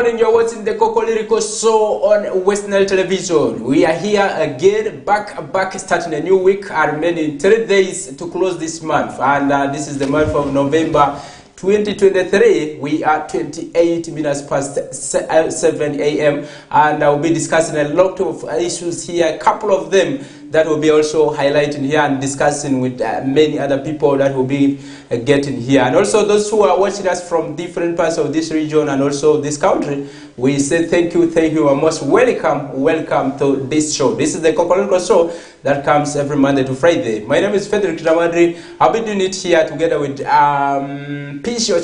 morning, you're watching the Kokoliriko show on West Nile Television. We are here again, back starting a new week, remaining 3 days to close this month. And this is the month of November 2023. We are 28 minutes past 7 a.m. and I'll be discussing a lot of issues here, a couple of them that will be also highlighting here and discussing with many other people that will be getting here. And also those who are watching us from different parts of this region and also this country, we say thank you, and most welcome to this show. This is the Kokoliriko show that comes every Monday to Friday. My name is Farsih Majid. I'll be doing it here together with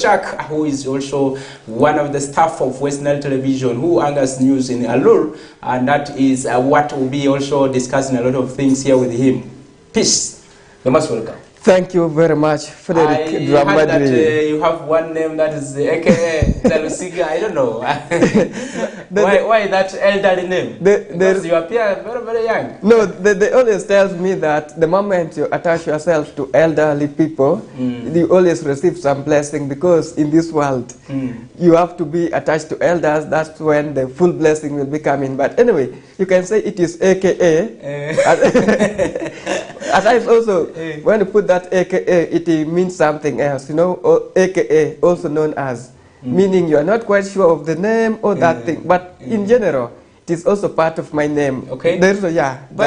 Chak, who is also one of the staff of West Nile Television, who anchors news in Alur, and that is what we'll be also discussing a lot of things here with him. Peace. You're most welcome. Thank you very much, Frederick. I heard that you have one name that is aka Lalusiga. I don't know. why that elderly name? Because you appear very, very young. No, they always tells me that the moment you attach yourself to elderly people, you always receive some blessing, because in this world, you have to be attached to elders. That's when the full blessing will be coming. But anyway, you can say it is AKA. As I also, when you put that AKA, it means something else, you know, or AKA, also known as, meaning you are not quite sure of the name or that thing, but in general, it is also part of my name. Okay. By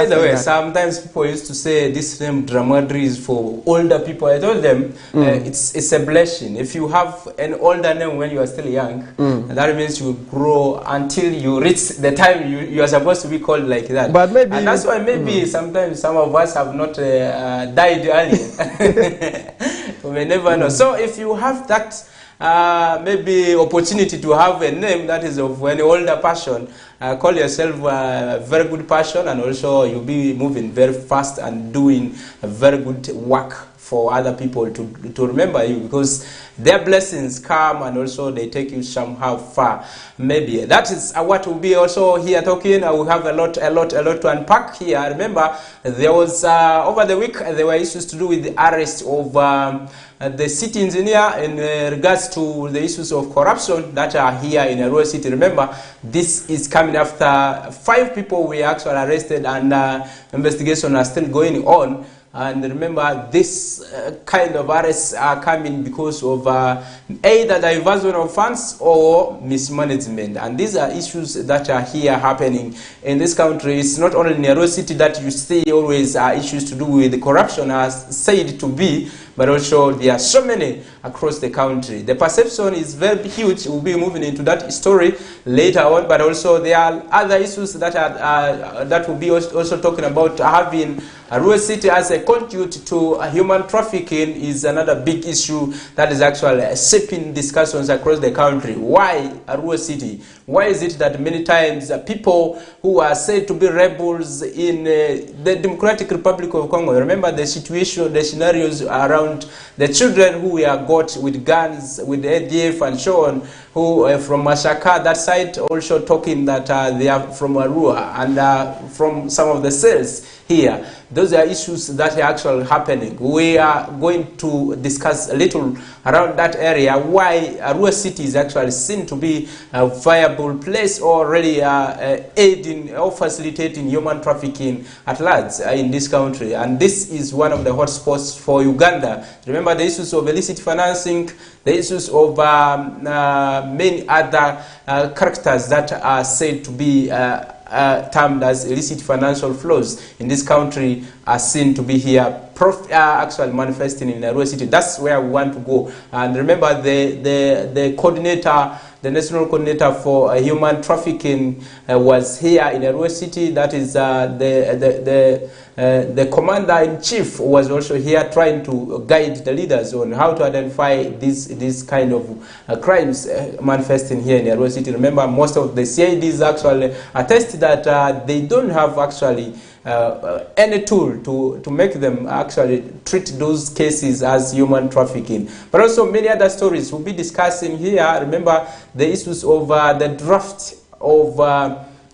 the way, sometimes people used to say this name Dramadri is for older people. I told them it's a blessing. If you have an older name when you are still young, that means you grow until you reach the time you are supposed to be called like that. But maybe, and that's why maybe sometimes some of us have not died earlier. We may never know. So if you have that maybe opportunity to have a name that is of an older person, call yourself a very good person, and also you'll be moving very fast and doing a very good work for other people to remember you, because their blessings come and also they take you somehow far. Maybe that is what we'll be also here talking. I will have a lot to unpack here. Remember, there was over the week there were issues to do with the arrest of the city engineer in regards to the issues of corruption that are here in Arua City. Remember, this is coming after 5 people were actually arrested, and investigation are still going on. And remember, this kind of arrests are coming because of either diversion of funds or mismanagement. And these are issues that are here happening in this country. It's not only in Arua City that you see always issues to do with the corruption as said to be, but also there are so many across the country. The perception is very huge. We'll be moving into that story later on, but also there are other issues that are that will be also talking about. Having Arua City as a conduit to human trafficking is another big issue that is actually shaping discussions across the country. Why Arua City? Why is it that many times people who are said to be rebels in the Democratic Republic of Congo, remember the situation, the scenarios around the children who were got with guns, with ADF and so on, who from Mashaka, that side, also talking that they are from Arua and from some of the cells here. Those are issues that are actually happening. We are going to discuss a little around that area, why Arua City is actually seen to be a viable place, or really aiding or facilitating human trafficking at large in this country. And this is one of the hotspots for Uganda. Remember the issues of illicit financing, the issues of many other characters that are said to be termed as illicit financial flows in this country are seen to be here actually manifesting in Arua City. That's where we want to go. And remember, the coordinator, the national coordinator for human trafficking was here in Arua City. That is the commander-in-chief was also here trying to guide the leaders on how to identify these kind of crimes manifesting here in Arua City. Remember, most of the CIDs actually attest that they don't have actually any tool to make them actually treat those cases as human trafficking. But also many other stories we'll be discussing here. Remember the issues of the draft of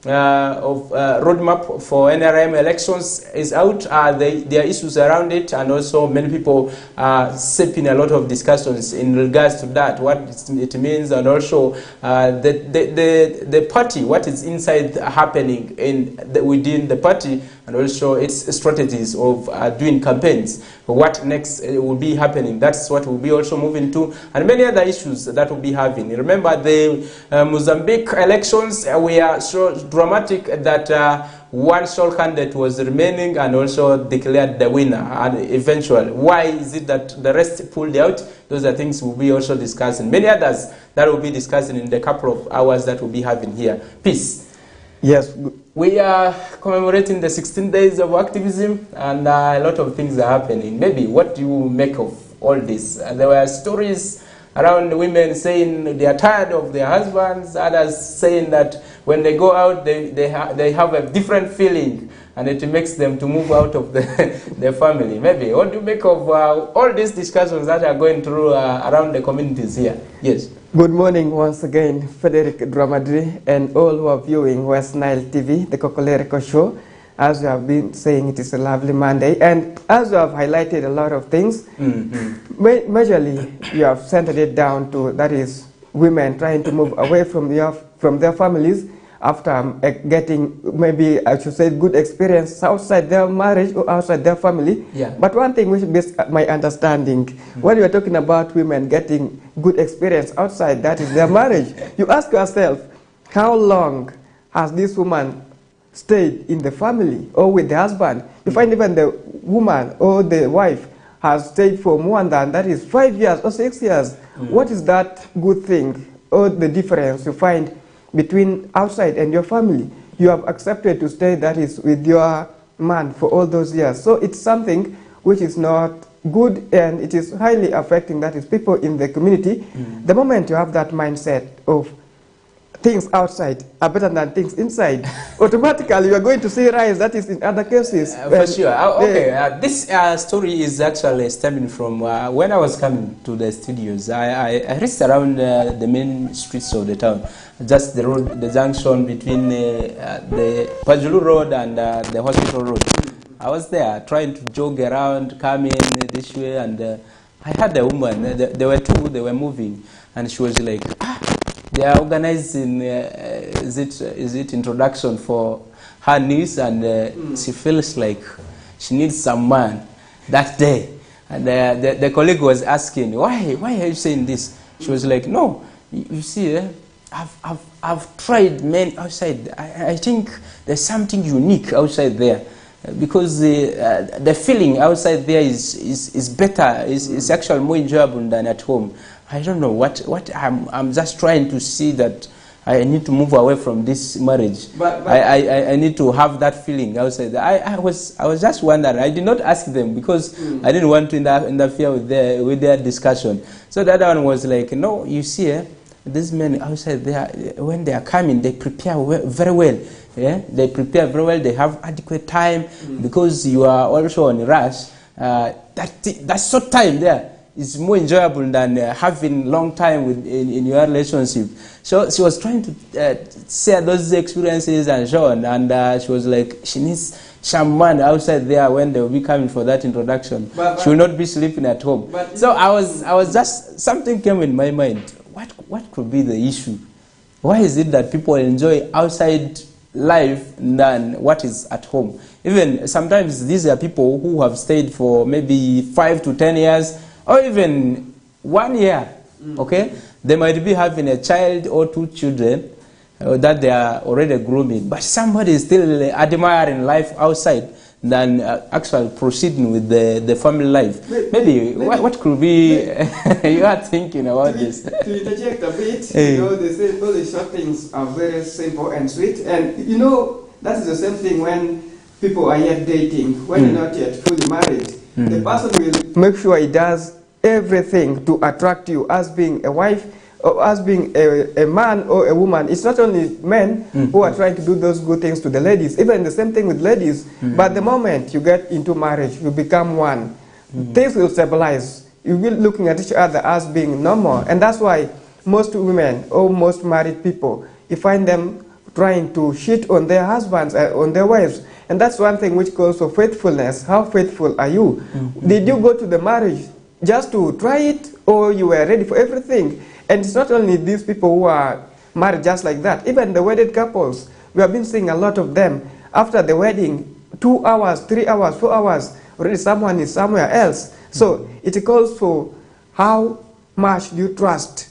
roadmap for NRM elections is out. There are issues around it, and also many people are shaping a lot of discussions in regards to that, what it means, and also the party, what is inside happening within the party, and also its strategies of doing campaigns. What next will be happening? That's what we'll be also moving to, and many other issues that we'll be having. Remember, the Mozambique elections were so dramatic that one sole candidate was remaining and also declared the winner. And eventually, why is it that the rest pulled out? Those are things we'll be also discussing. Many others that we'll be discussing in the couple of hours that we'll be having here. Peace. Yes. We are commemorating the 16 days of activism, and a lot of things are happening. Maybe what do you make of all this? There were stories around women saying they are tired of their husbands, others saying that when they go out they have a different feeling and it makes them to move out of their family. Maybe what do you make of all these discussions that are going through around the communities here? Yes. Good morning once again, Frederick Dramadri and all who are viewing West Nile TV, the Kokoliriko show. As you have been saying, it is a lovely Monday, and as you have highlighted a lot of things, majorly you have centered it down to, that is, women trying to move away from their families after getting, maybe I should say, good experience outside their marriage or outside their family. Yeah. But one thing which is my understanding, when you are talking about women getting good experience outside, that is their marriage, you ask yourself, how long has this woman stayed in the family or with the husband? You find even the woman or the wife has stayed for more than, that is, 5 years or 6 years. What is that good thing or the difference you find between outside and your family? You have accepted to stay, that is, with your man for all those years. So it's something which is not good, and it is highly affecting, that is, people in the community. The moment you have that mindset of things outside are better than things inside, automatically you are going to see rise, that is, in other cases. For sure. Okay, this story is actually stemming from when I was coming to the studios. I reached around the main streets of the town, just the road, the junction between the Pajulu Road and the Hospital Road. I was there trying to jog around, coming this way, and I had a woman, there were two, they were moving, and she was like, they are organizing, is it introduction for her niece, and she feels like she needs some man that day. And the colleague was asking, why are you saying this? She was like, no, you see, I've tried men outside. I think there's something unique outside there, because the feeling outside there is better, is actually more enjoyable than at home. I don't know what I'm just trying to see that I need to move away from this marriage. But I need to have that feeling outside. I was just wondering. I did not ask them because I didn't want to interfere with their discussion. So the other one was like, no, you see, these men outside there, when they are coming, they prepare very well. Yeah, they prepare very well. They have adequate time because you are also on a rush. That short time there is more enjoyable than having long time in your relationship. So she was trying to share those experiences and so on, and she was like, she needs some man outside there when they will be coming for that introduction. She will not be sleeping at home. So I was just, something came in my mind. What could be the issue? Why is it that people enjoy outside life than what is at home? Even sometimes these are people who have stayed for maybe 5 to 10 years, or even 1 year, okay? They might be having a child or 2 children that they are already grooming, but somebody is still admiring life outside than actually proceeding with the family life. Maybe what could be you are thinking about this? To interject a bit, you know, they say all the short things are very simple and sweet, and you know, that is the same thing when people are yet dating, when you're not yet fully married. The person will make sure he does everything to attract you as being a wife or as being a man or a woman. It's not only men who are trying to do those good things to the ladies, even the same thing with ladies. But the moment you get into marriage, you become one. Things will stabilize. You will be looking at each other as being normal. And that's why most women or most married people, you find them trying to cheat on their husbands, on their wives. And that's one thing which calls for faithfulness. How faithful are you? Did you go to the marriage just to try it, or you were ready for everything? And it's not only these people who are married just like that. Even the wedded couples, we have been seeing a lot of them. After the wedding, 2 hours, 3 hours, 4 hours, already someone is somewhere else. So it calls for how much do you trust?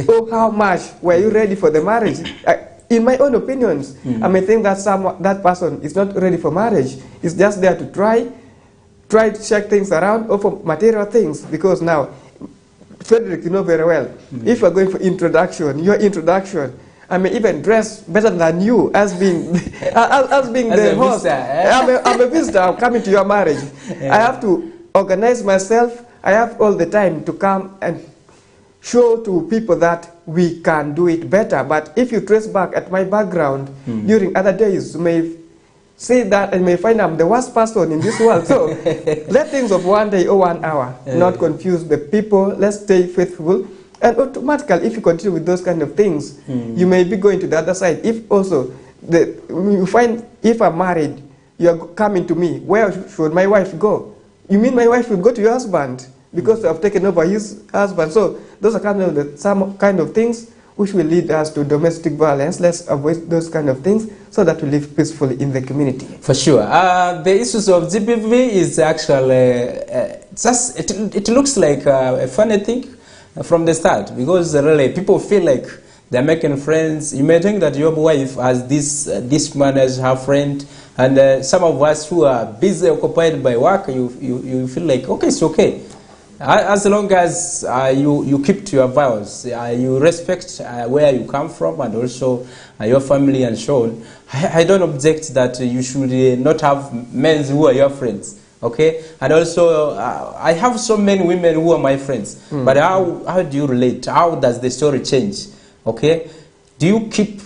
Or how much were you ready for the marriage? In my own opinions, I may think that that person is not ready for marriage. It's just there to try to check things around, or for material things. Because now, Frederick, you know very well, if you're going for your introduction, I may even dress better than you as being the host. I'm a visitor. I'm coming to your marriage. Yeah. I have to organize myself. I have all the time to come and show to people that we can do it better. But if you trace back at my background during other days, you may see that and may find I'm the worst person in this world. So let things of 1 day or 1 hour not confuse the people. Let's stay faithful. And automatically, if you continue with those kind of things, you may be going to the other side. If also, you find, if I'm married, you're coming to me, where should my wife go? You mean my wife should go to your husband because you have taken over his husband? So those are some kind of things which will lead us to domestic violence. Let's avoid those kind of things so that we live peacefully in the community. For sure. The issues of GBV is actually, it looks like a funny thing from the start, because really people feel like they're making friends. You may think that your wife has this man as her friend, and some of us who are busy, occupied by work, you feel like, okay, it's okay. As long as you keep to your vows, you respect where you come from and also your family and so on, I don't object that you should not have men who are your friends. Okay, and also I have so many women who are my friends. But how do you relate? How does the story change? Okay, do you keep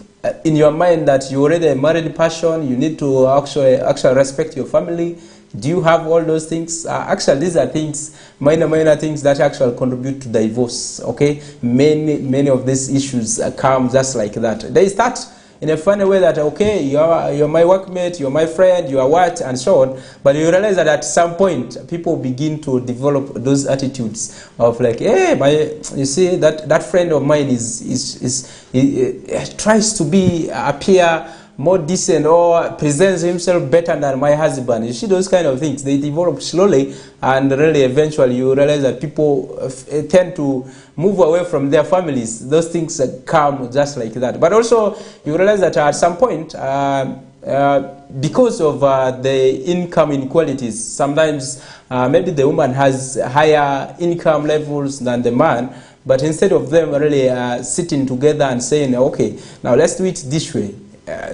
in your mind that you're already a married person? You need to actually respect your family. Do you have all those things? Actually, these are things, minor things that actually contribute to divorce. Okay, many of these issues come just like that. They start in a funny way that, okay, you're my workmate, you're my friend, you are what, and so on. But you realize that at some point, people begin to develop those attitudes of like, hey, you see, that friend of mine tries to appear more decent or presents himself better than my husband. You see those kind of things. They develop slowly, and really eventually you realize that people tend to move away from their families. Those things come just like that. But also you realize that at some point, because of the income inequalities, sometimes maybe the woman has higher income levels than the man, but instead of them really sitting together and saying, okay, now let's do it this way,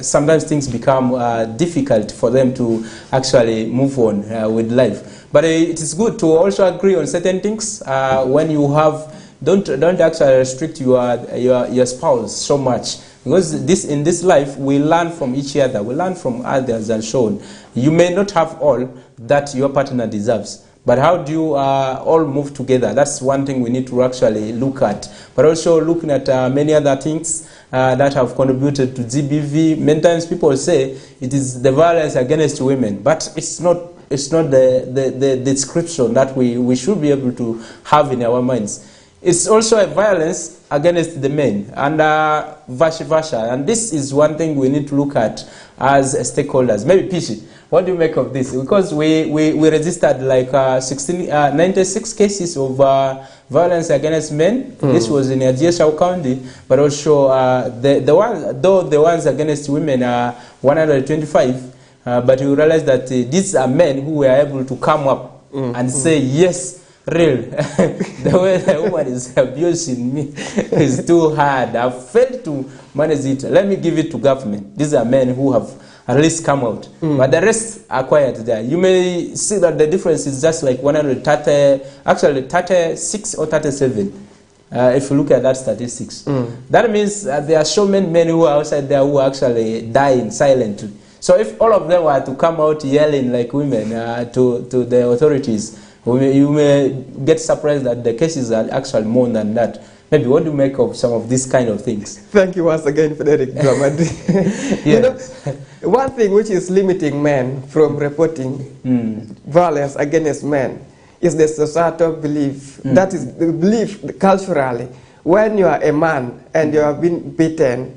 sometimes things become difficult for them to actually move on with life. But it is good to also agree on certain things. When you have, don't actually restrict your spouse so much, because in this life we learn from each other, we learn from others and so on. You may not have all that your partner deserves, but how do you all move together? That's one thing we need to actually look at. But also looking at many other things that have contributed to GBV. Many times people say it is the violence against women, but it's not the description that we should be able to have in our minds. It's also a violence against the men, and vice versa. And this is one thing we need to look at as stakeholders. Maybe Pishi, what do you make of this? Because we registered like 96 cases of violence against men. This was in Ajieshau County, but also the ones against women are 125. But you realize that these are men who were able to come up and say, yes, real, the way the woman is abusing me is too hard. I've failed to manage it. Let me give it to government. These are men who have at least come out. But the rest are quiet there. You may see that the difference is just like 130, actually 36 or 37. If you look at that statistics. That means there are so many men who are outside there who actually die silently. So if all of them were to come out yelling like women to the authorities, you may get surprised that the cases are actually more than that. Maybe what do you make of some of these kind of things? Thank you once again, Frederick Dramadi. You know, one thing which is limiting men from reporting violence against men is the societal belief. That is the belief culturally. When you are a man and you have been beaten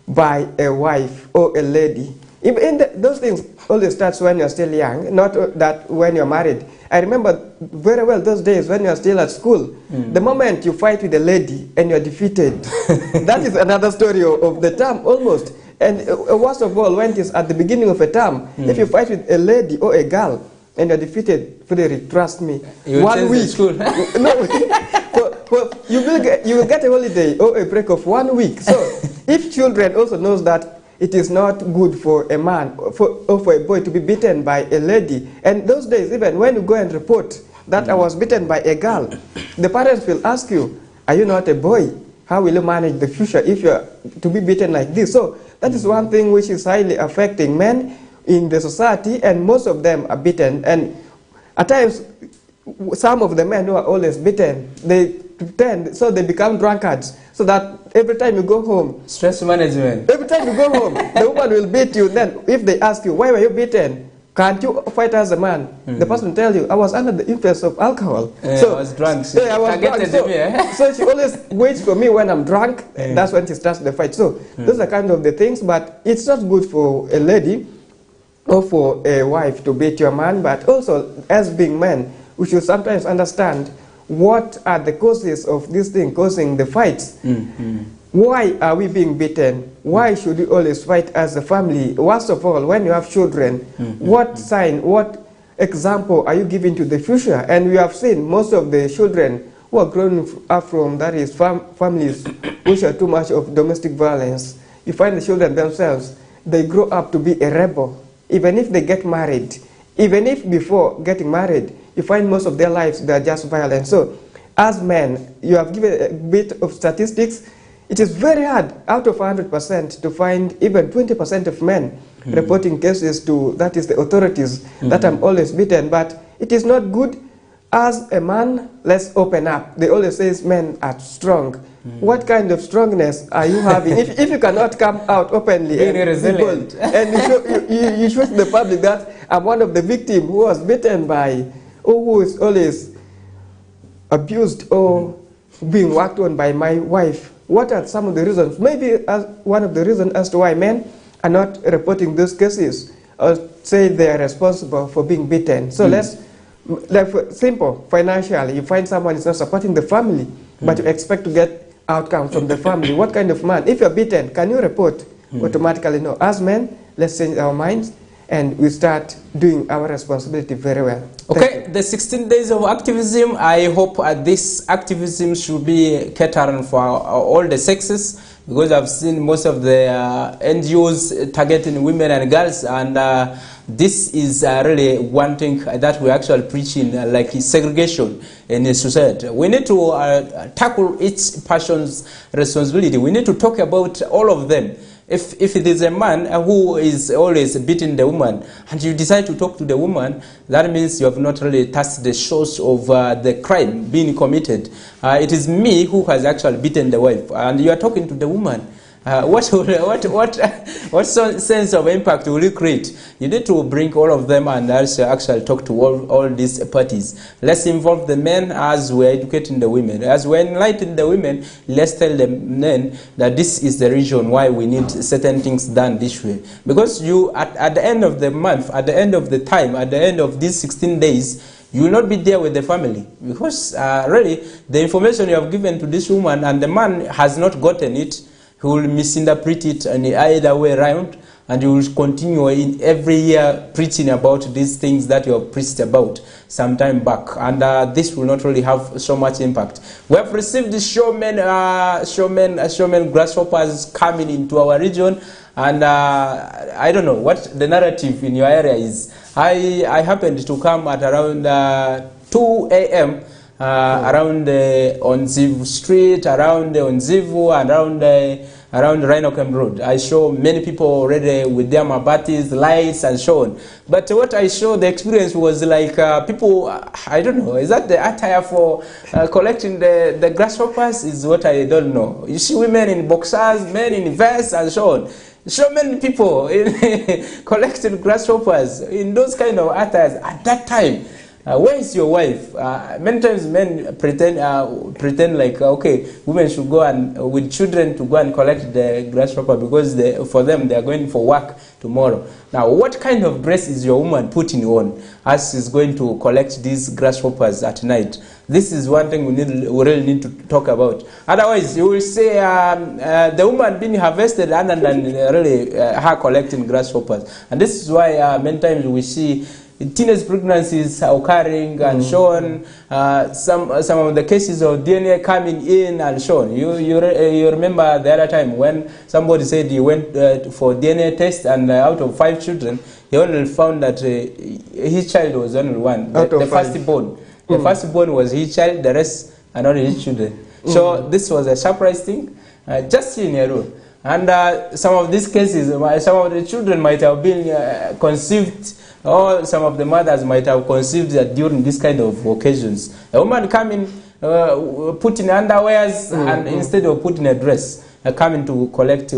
by a wife or a lady, those things always starts when you're still young, not that when you're married. I remember very well those days when you're still at school. The moment you fight with a lady and you're defeated, that is another story of the term almost. And worst of all, when it is at the beginning of a term, if you fight with a lady or a girl and you're defeated, Frederick, trust me, you 1 week. School. No, you will get a holiday or a break of 1 week. So if children also knows that it is not good for a man or for a boy to be beaten by a lady. And those days, even when you go and report that I was beaten by a girl, the parents will ask you, are you not a boy? How will you manage the future if you are to be beaten like this? So that is one thing which is highly affecting men in the society, and most of them are beaten. And at times, some of the men who are always beaten, they pretend, so they become drunkards, so that every time you go home, stress management. Every time you go home, the woman will beat you. Then if they ask you, why were you beaten? Can't you fight as a man? The person tell you, I was under the influence of alcohol. So I was drunk. So, I was drunk. So she always waits for me when I'm drunk. That's when she starts the fight. So those are kind of the things, but it's not good for a lady or for a wife to beat your man. But also, as being men, we should sometimes understand what are the causes of this thing causing the fights. Why are we being beaten? Why should we always fight as a family? Worst of all, when you have children, what sign, what example are you giving to the future? And we have seen most of the children who are growing up from, that is, families which are too much of domestic violence. You find the children themselves, they grow up to be a rebel. Even if they get married, even if before getting married, you find most of their lives they are just violent. So, as men, you have given a bit of statistics. It is very hard, out of 100%, to find even 20% of men reporting cases to, that is, the authorities, that I'm always beaten. But it is not good. As a man, let's open up. They always say men are strong. What kind of strongness are you having? if you cannot come out openly and resilient, and you show to the public that I'm one of the victims who was beaten by, or who is always abused or being worked on by my wife. What are some of the reasons? Maybe as one of the reasons as to why men are not reporting those cases, or say they are responsible for being beaten. So let's, like for simple, financially, you find someone is not supporting the family, but you expect to get outcome from the family. What kind of man? If you're beaten, can you report? Automatically no. As men, let's change our minds and we start doing our responsibility very well. Okay, the 16 days of activism, I hope this activism should be catering for all the sexes, because I've seen most of the NGOs targeting women and girls, and this is really one thing that we're actually preaching, like segregation in a society. We need to tackle each person's responsibility. We need to talk about all of them. If it is a man who is always beating the woman, and you decide to talk to the woman, that means you have not really touched the source of the crime being committed. It is me who has actually beaten the wife, and you are talking to the woman. What sense of impact will you create? You need to bring all of them and actually talk to all these parties. Let's involve the men as we're educating the women. As we're enlightening the women, let's tell the men that this is the reason why we need certain things done this way. Because you, at the end of the month, at the end of the time, at the end of these 16 days, you will not be there with the family, because really the information you have given to this woman and the man has not gotten it. He will misinterpret it in either way around, and you will continue in every year preaching about these things that you have preached about some time back, and this will not really have so much impact. We have received the showmen grasshoppers coming into our region, and I don't know what the narrative in your area is. I happened to come at around 2 a.m. Around Onzivu Street, around Onzivu, around around Rhinokem Road. I show many people already with their mabatis, lights, and so on. But what I show, the experience was like people, I don't know, is that the attire for collecting the grasshoppers? Is what I don't know. You see women in boxers, men in vests, and so on. So many people collecting grasshoppers in those kind of attires at that time. Where is your wife? Many times men pretend like, okay, women should go and with children to go and collect the grasshopper because for them they are going for work tomorrow. Now, what kind of dress is your woman putting on as she's going to collect these grasshoppers at night? This is one thing we really need to talk about. Otherwise, you will say the woman being harvested and really her collecting grasshoppers. And this is why many times we see teenage pregnancies are occurring and so on. Some of the cases of DNA coming in and so on. You remember the other time when somebody said he went for DNA test and out of 5 children, he only found that his child was only one. The firstborn. The firstborn was his child, the rest are not his children. So this was a surprise thing, just in a row. And some of these cases, some of the children might have been conceived, or some of the mothers might have conceived during this kind of occasions. A woman coming, putting underwears, and instead of putting a dress, coming to collect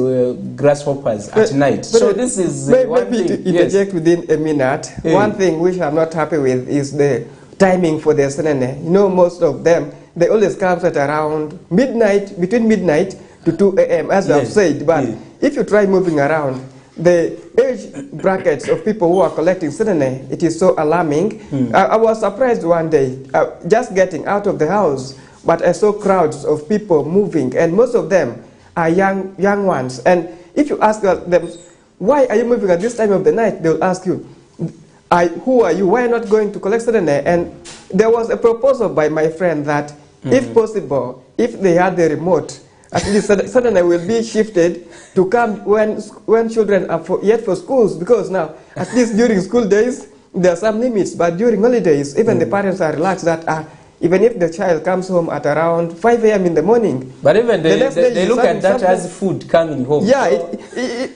grasshoppers at night. So this is one thing. To interject within a minute, one thing which I'm not happy with is the timing for the Senene. You know, most of them, they always come at around midnight, between midnight to 2 a.m. as I've said. But if you try moving around, the age brackets of people who are collecting Senene, it is so alarming. I was surprised one day, just getting out of the house, but I saw crowds of people moving, and most of them are young ones. And if you ask them, why are you moving at this time of the night, they'll ask you, who are you? Why are you not going to collect Senene? And there was a proposal by my friend that, if possible, if they had the remote, at least Senene will be shifted to come when children are yet for schools, because now, at least during school days, there are some limits, but during holidays, even the parents are relaxed that even if the child comes home at around 5 a.m. in the morning. But even they look at that as food coming home. Yeah, so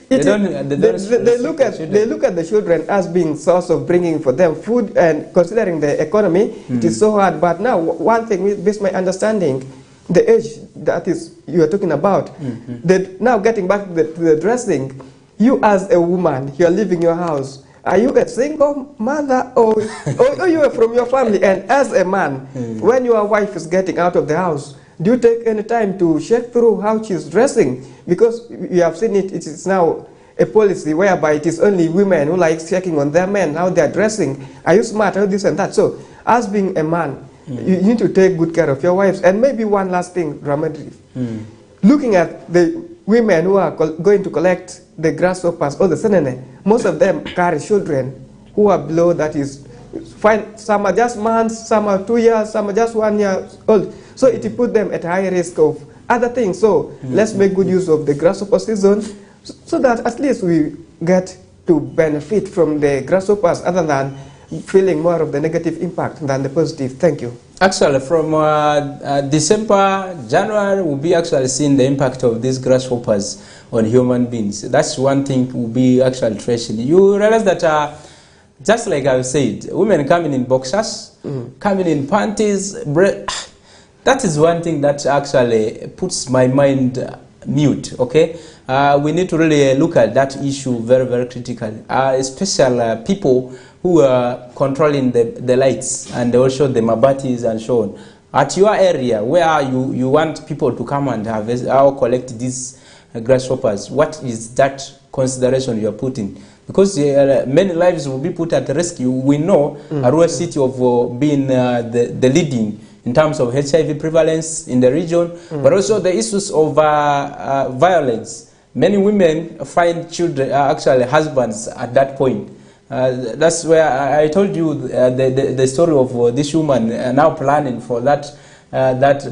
they look at the children as being source of bringing for them food, and considering the economy, it is so hard. But now, one thing, with my understanding, the age that is you are talking about, now getting back to the dressing, you as a woman, you are leaving your house. Are you a single mother or you are from your family? And as a man, when your wife is getting out of the house, do you take any time to check through how she's dressing? Because you have seen it is now a policy whereby it is only women who like checking on their men, how they're dressing. Are you smart? How this and that? So, as being a man, you need to take good care of your wives. And maybe one last thing, Ramadri. Looking at the women who are going to collect the grasshoppers or the Senene, most of them carry children who are below, that is, some are just months, some are 2 years, some are just 1 year old. So it put them at high risk of other things. So let's make good use of the grasshopper season so that at least we get to benefit from the grasshoppers other than feeling more of the negative impact than the positive. Thank you. Actually, from December, January, we'll be actually seeing the impact of these grasshoppers on human beings. That's one thing we'll be actually tracing. You realize that, just like I've said, women coming in boxers, coming in panties, that is one thing that actually puts my mind mute, okay? We need to really look at that issue very, very critically, especially people who are controlling the lights and also the mabatis and so on. At your area where you want people to come and harvest or collect these grasshoppers, what is that consideration you are putting? Because many lives will be put at risk. We know Arua City of being the leading in terms of HIV prevalence in the region, but also the issues of violence. Many women find children, actually husbands, at that point. That's where I told you the story of this woman now planning for that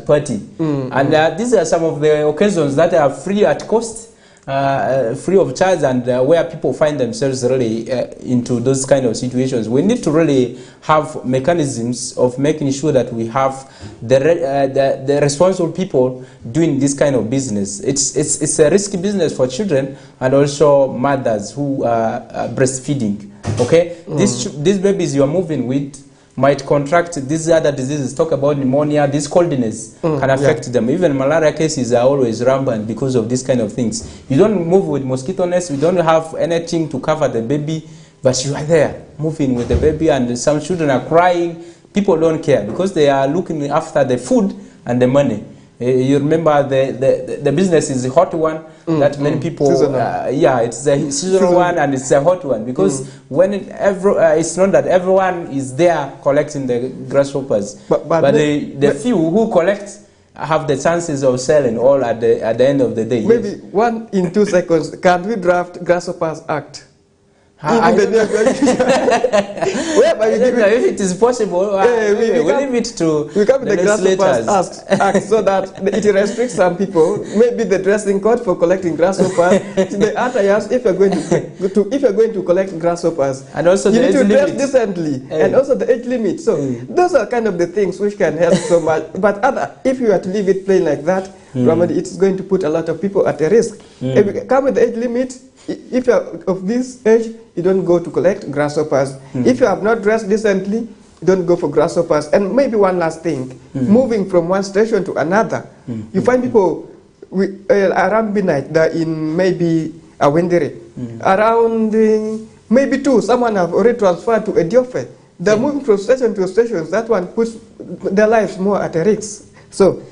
party. And these are some of the occasions that are free at cost. free of charge, and where people find themselves really into those kind of situations. We need to really have mechanisms of making sure that we have the responsible people doing this kind of business. It's a risky business for children and also mothers who are breastfeeding. Okay, these babies you are moving with might contract these other diseases. Talk about pneumonia, this coldness can affect them. Even malaria cases are always rampant because of these kind of things. You don't move with mosquito nets, you don't have anything to cover the baby, but you are there moving with the baby, and some children are crying. People don't care because they are looking after the food and the money. You remember the business is a hot one that many people, it's a seasonal one, and it's a hot one because when it's not that everyone is there collecting the grasshoppers, but the few who collect have the chances of selling all at the end of the day. Maybe one in 2 seconds, can we draft Grasshoppers Act? I don't know. If it is possible, we leave it to we come the Grasshoppers Act so that it restricts some people. Maybe the dressing code for collecting grasshoppers. The attires, if you're going to collect grasshoppers, and also you the need to dress limit. decently, and also the age limit. So those are kind of the things which can help so much. But if you are to leave it plain like that, it's going to put a lot of people at a risk. If you come with the age limit, if you are of this age, you don't go to collect grasshoppers. If you have not dressed decently, you don't go for grasshoppers. And maybe one last thing, moving from one station to another, you find people around midnight, they're in maybe a Wendere. Around maybe 2, someone have already transferred to Ediofe. They're moving from station to station. That one puts their lives more at a risk. So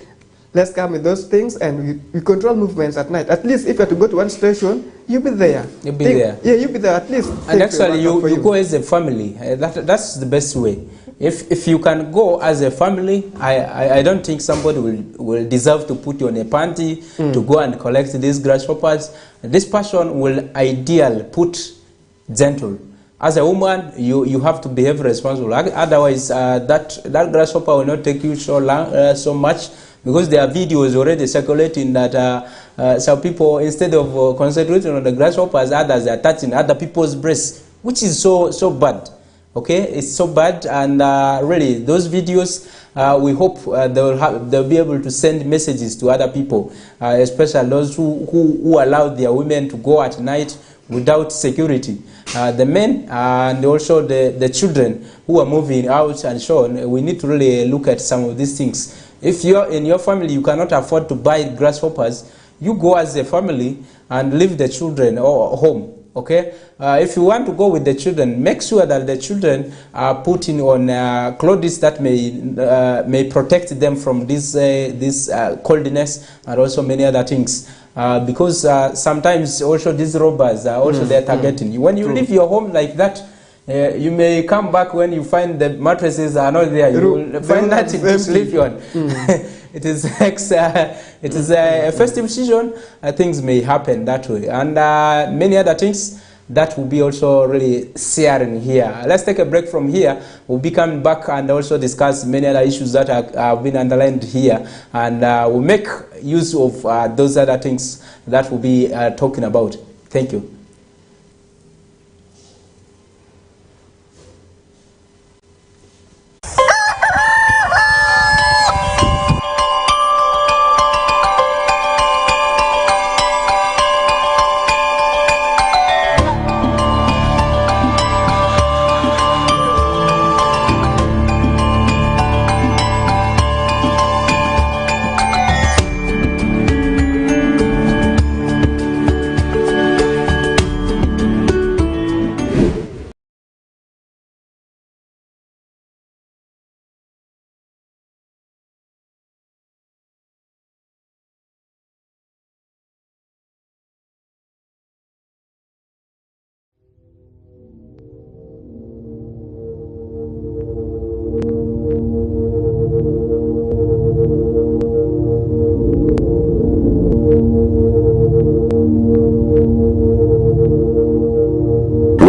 let's come with those things, and we control movements at night. At least if you have to go to one station, you'll be there. You'll be there. Yeah, you'll be there at least. And actually, you go as a family. That's the best way. If you can go as a family, I don't think somebody will deserve to put you on a panty to go and collect these grasshoppers. This person will ideally put gentle. As a woman, you have to behave responsible. Otherwise, that grasshopper will not take you so much, because there are videos already circulating that some people, instead of concentrating on the grasshoppers, others are touching other people's breasts, which is so bad. Okay, it's so bad, and really, those videos, we hope they'll be able to send messages to other people, especially those who allow their women to go at night without security. The men and also the children who are moving out and so on, we need to really look at some of these things. If you're in your family, you cannot afford to buy grasshoppers, you go as a family and leave the children home. Okay, if you want to go with the children, make sure that the children are putting on clothes that may protect them from this coldness and also many other things. Because sometimes also these robbers are also there targeting you. When you leave your home like that, you may come back when you find the mattresses are not there. You will find nothing to sleep on. It is a festive season. Things may happen that way, and many other things that will be also really sharing here. Let's take a break from here. We'll be coming back and also discuss many other issues that have been underlined here, and we'll make use of those other things that we'll be talking about. Thank you.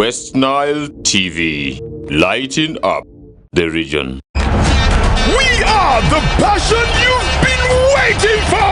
West Nile TV, lighting up the region. We are the passion you've been waiting for!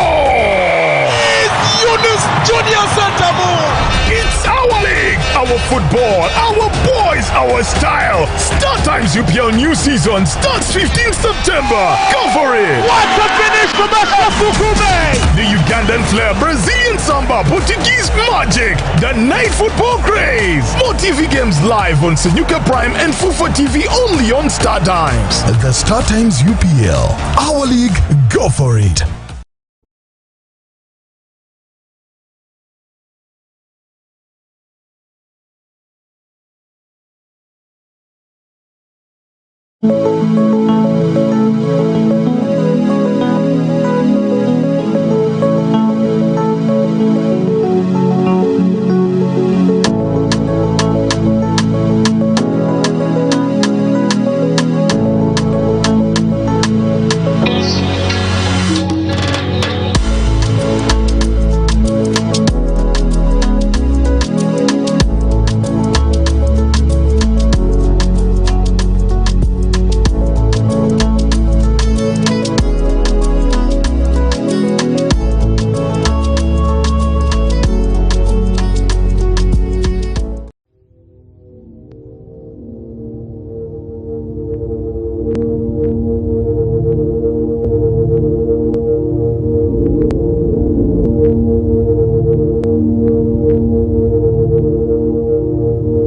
goodness, Junior Santamon! It's our league, our football, our boys, our style. Star Times UPL new season starts 15th September. Go for it! What a finish from Fukume! The Ugandan flair, Brazilian samba, Portuguese magic, the night football craze. More TV games live on Senyuka Prime and Fufa TV only on Star Times. The Star Times UPL, our league, go for it.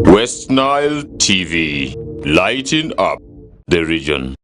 West Nile TV, lighting up the region.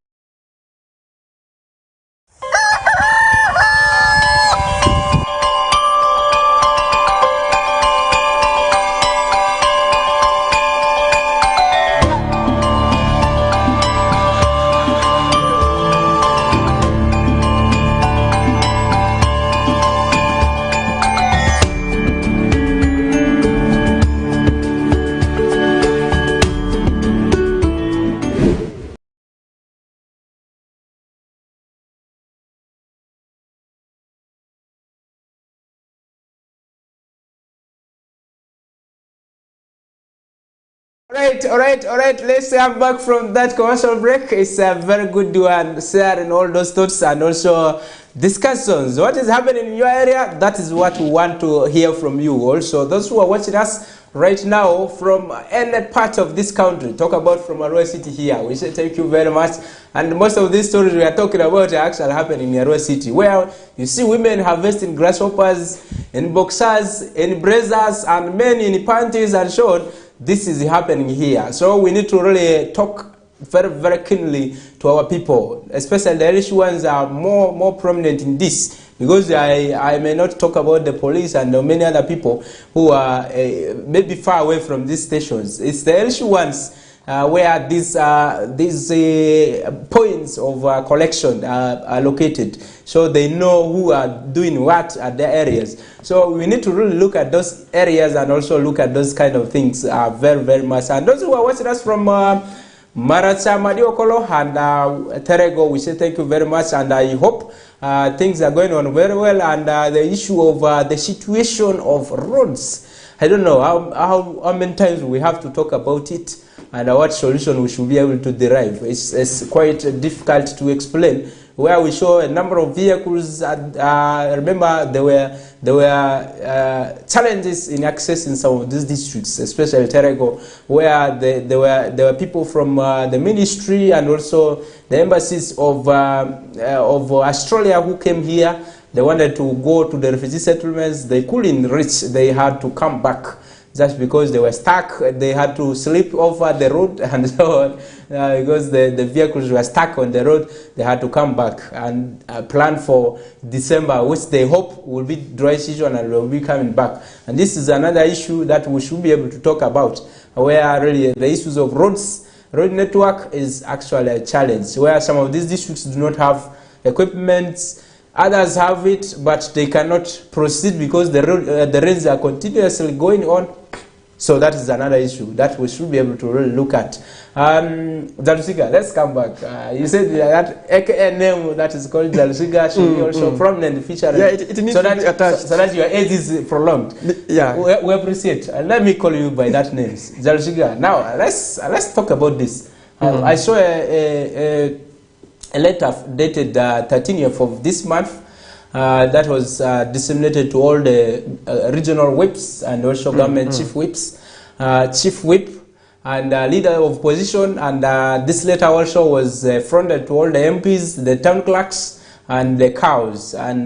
All right. Let's come back from that commercial break. It's a very good one, sharing all those thoughts and also discussions. What is happening in your area? That is what we want to hear from you. Also, those who are watching us right now from any part of this country, talk about from Arua City here. We say thank you very much. And most of these stories we are talking about are actually happening in Arua City, where you see women harvesting grasshoppers, in boxers, in braziers, and men in panties and short. This is happening here. So we need to really talk very, very keenly to our people, especially the Irish ones are more prominent in this, because I may not talk about the police and many other people who are maybe far away from these stations. It's the Irish ones where these points of collection are located, so they know who are doing what at their areas. So we need to really look at those areas and also look at those kind of things very, very much. And those who are watching us from Maracha, Madiokolo and Terego, we say thank you very much, and I hope things are going on very well. And the issue of the situation of roads, I don't know how many times we have to talk about it and what solution we should be able to derive. It's quite difficult to explain, where we show a number of vehicles. Remember, there were challenges in accessing some of these districts, especially Terego, where there were people from the ministry and also the embassies of Australia who came here. They wanted to go to the refugee settlements. They couldn't reach. They had to come back just because they were stuck. They had to sleep over the road and so on, because the vehicles were stuck on the road. They had to come back and plan for December, which they hope will be dry season and will be coming back. And this is another issue that we should be able to talk about, where really the issues of road network is actually a challenge, where some of these districts do not have equipment. Others have it, but they cannot proceed because the rains are continuously going on. So that is another issue that we should be able to really look at. Zalusiga, let's come back. You said that AKA name that is called Zalusiga should be also prominent feature. Yeah, it needs to be attached. So that your age is prolonged. Yeah. We appreciate. Let me call you by that name, Zalusiga. Now, let's talk about this. I saw a letter dated 13th of this month, that was disseminated to all the regional whips and also government chief whips, chief whip and leader of opposition, and this letter also was fronted to all the MPs, the town clerks, and the cows, and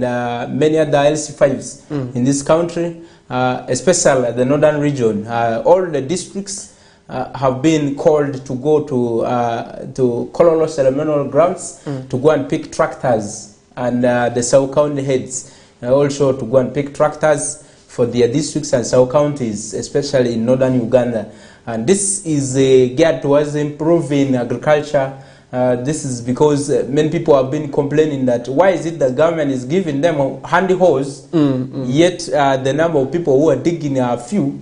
many other LC5s in this country, especially the northern region. All the districts have been called to go to Kololo ceremonial grounds to go and pick tractors, and the South County heads also to go and pick tractors for their districts and South counties, especially in northern Uganda. And this is geared towards improving agriculture. This is because many people have been complaining that why is it the government is giving them a handy hose, yet the number of people who are digging are few.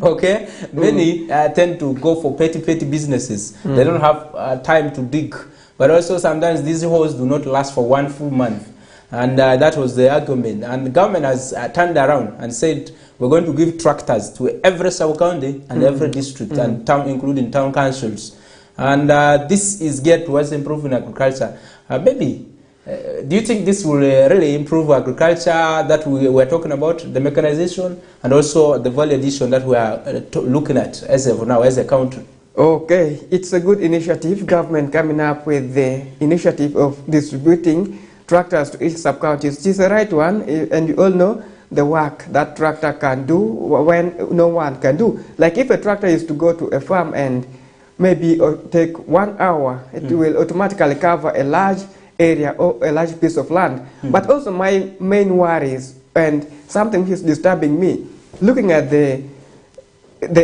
Okay, many tend to go for petty businesses. They don't have time to dig. But also sometimes these hoses do not last for 1 full month. And that was the argument. And the government has turned around and said, we're going to give tractors to every sub-county and every district, and town, including town councils. And this is geared towards improving agriculture. Maybe, do you think this will really improve agriculture that we were talking about, the mechanization, and also the value addition that we are looking at as of now, as a country? Okay, it's a good initiative, government coming up with the initiative of distributing tractors to each sub-county. It is the right one, and you all know the work that tractor can do when no one can do. Like if a tractor is to go to a farm and maybe take 1 hour, it will automatically cover a large area or a large piece of land. But also my main worries, and something which is disturbing me, looking at the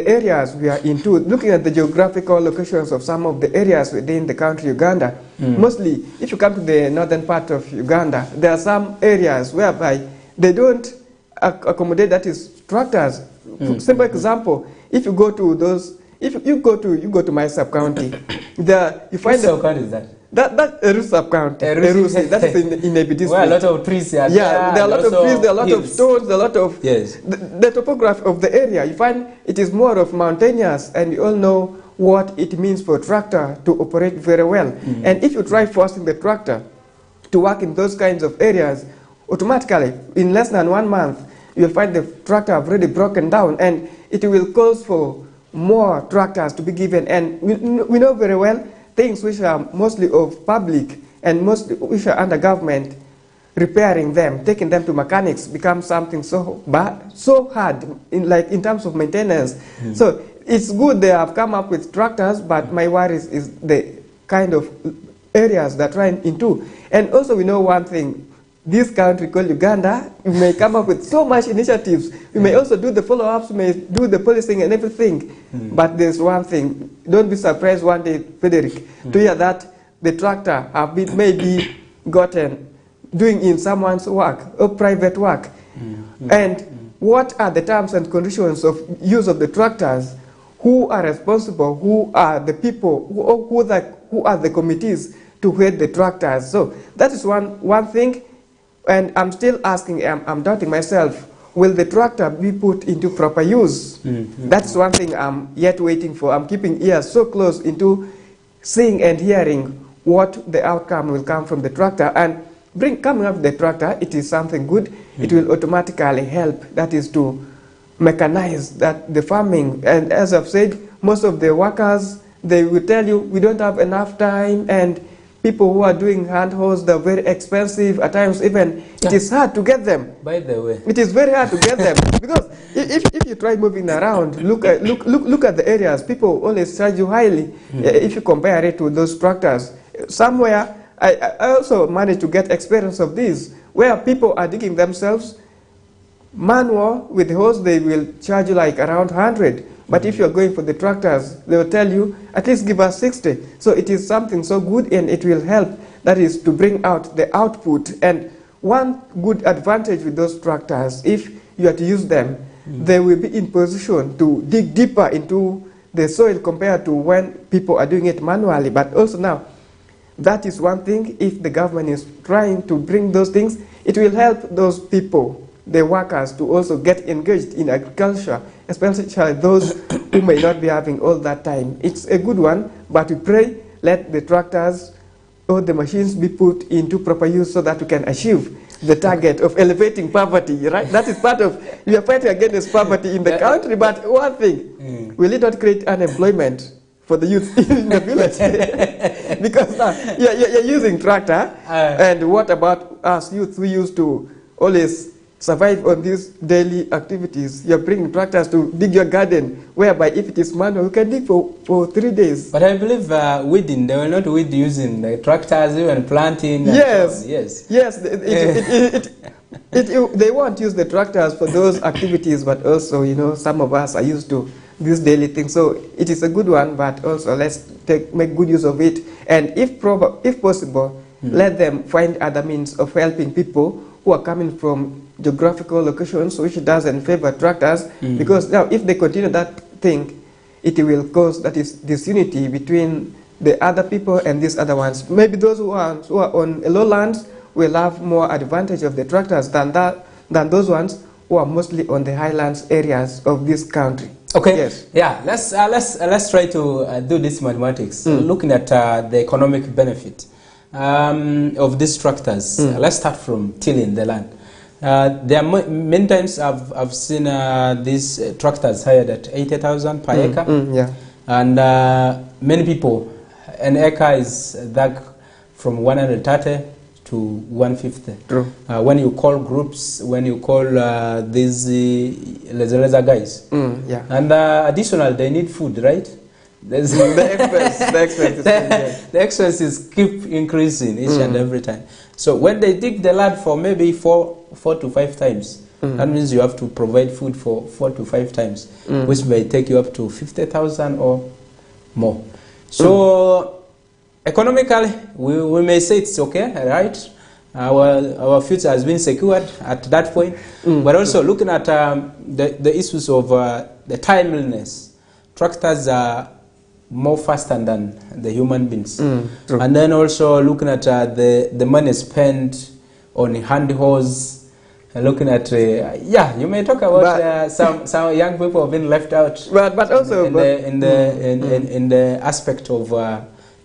areas we are into, looking at the geographical locations of some of the areas within the country Uganda, mostly if you come to the northern part of Uganda, there are some areas whereby they don't accommodate, that is, tractors. Simple example, if you go to those, if you go to my sub-county, there you find sub-county is that? That Eru sub-county, that is in Ebi district. Well, a lot of trees here. Yeah, there are a lot of trees, there are a lot of stones, there are a lot of... Yes. The topography of the area, you find it is more of mountainous, and you all know what it means for a tractor to operate very well. And if you try forcing the tractor to work in those kinds of areas, automatically, in less than 1 month, you'll find the tractor have already broken down, and it will cause for more tractors to be given. And we know very well things which are mostly of public and mostly which are under government, repairing them, taking them to mechanics becomes something so bad, so hard in terms of maintenance. So it's good they have come up with tractors, but my worry is the kind of areas they're trying into. And also we know one thing, this country called Uganda, we may come up with so much initiatives. We may also do the follow-ups, we may do the policing and everything. But there's one thing, don't be surprised one day, Frederick, to hear that the tractor have been maybe gotten doing in someone's work or private work. And what are the terms and conditions of use of the tractors? Who are responsible? Who are the people? Who are the committees to head the tractors? So that is one thing. And I'm still asking, I'm doubting myself, will the tractor be put into proper use? That's one thing I'm yet waiting for. I'm keeping ears so close into seeing and hearing what the outcome will come from the tractor. And coming up with the tractor, it is something good. It will automatically help, that is to mechanize the farming. And as I've said, most of the workers, they will tell you, we don't have enough time, and people who are doing hand hoes, they're very expensive. At times even, it is hard to get them. By the way. It is very hard to get them. Because if you try moving around, look at the areas, people always charge you highly if you compare it to those tractors. Somewhere, I also managed to get experience of this, where people are digging themselves manual with the hose, they will charge you like around 100. But if you're going for the tractors, they will tell you, at least give us 60. So it is something so good, and it will help, that is to bring out the output. And one good advantage with those tractors, if you are to use them, they will be in position to dig deeper into the soil compared to when people are doing it manually. But also now, that is one thing, if the government is trying to bring those things, it will help those people, the workers, to also get engaged in agriculture, especially those who may not be having all that time. It's a good one, but we pray let the tractors or the machines be put into proper use so that we can achieve the target of elevating poverty, right? That is part of, we are fighting against poverty in the country, but one thing, will it not create unemployment for the youth in the village? Because you're using tractor, and what about us youth who used to always survive on these daily activities? You're bringing tractors to dig your garden, whereby if it is manual, you can dig for 3 days. But I believe weeding, they will not weed using the tractors, even planting. Yes, so yes. Yes. They won't use the tractors for those activities, but also, you know, some of us are used to this daily thing. So it is a good one, but also let's make good use of it. And if possible, let them find other means of helping people who are coming from geographical locations which doesn't favor tractors, because now if they continue that thing, it will cause that is disunity between the other people and these other ones. Maybe those who are on lowlands will have more advantage of the tractors than those ones who are mostly on the highlands areas of this country. Okay. Yes. Yeah. Let's try to do this mathematics. Looking at the economic benefit of these tractors. Let's start from tilling the land. There are many times I've seen these tractors hired at 80,000 per acre. Yeah. And many people, an acre is that from 130 to 150. True. When you call groups, when you call these laser guys. Yeah. And additional, they need food, right? There's the expenses keep increasing each and every time. So when they dig the land for maybe four to 5 times, that means you have to provide food for 4 to 5 times, which may take you up to 50,000 or more. So economically, we may say it's okay, right? Our future has been secured at that point. But also looking at the issues of the timeliness, tractors are more faster than the human beings. And then also looking at the money spent on hand hose, looking at you may talk about some young people have been left out, but also in the aspect of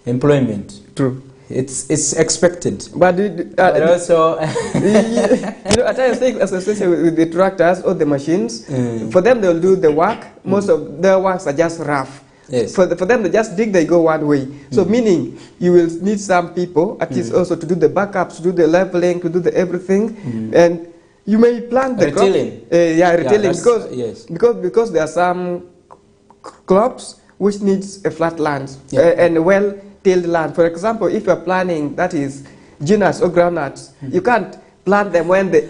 employment. True. It's expected, but also you know, at times take association with the tractors or the machines. For them, they'll do the work. Most of their works are just rough. Yes. For them, they just dig, they go one way. So meaning you will need some people at least also to do the backups, to do the leveling, to do the everything, and you may plant the retilling. Retilling, because there are some crops which needs a flat land and a well-tilled land. For example, if you are planting that is genus or groundnuts, you can't plant them when the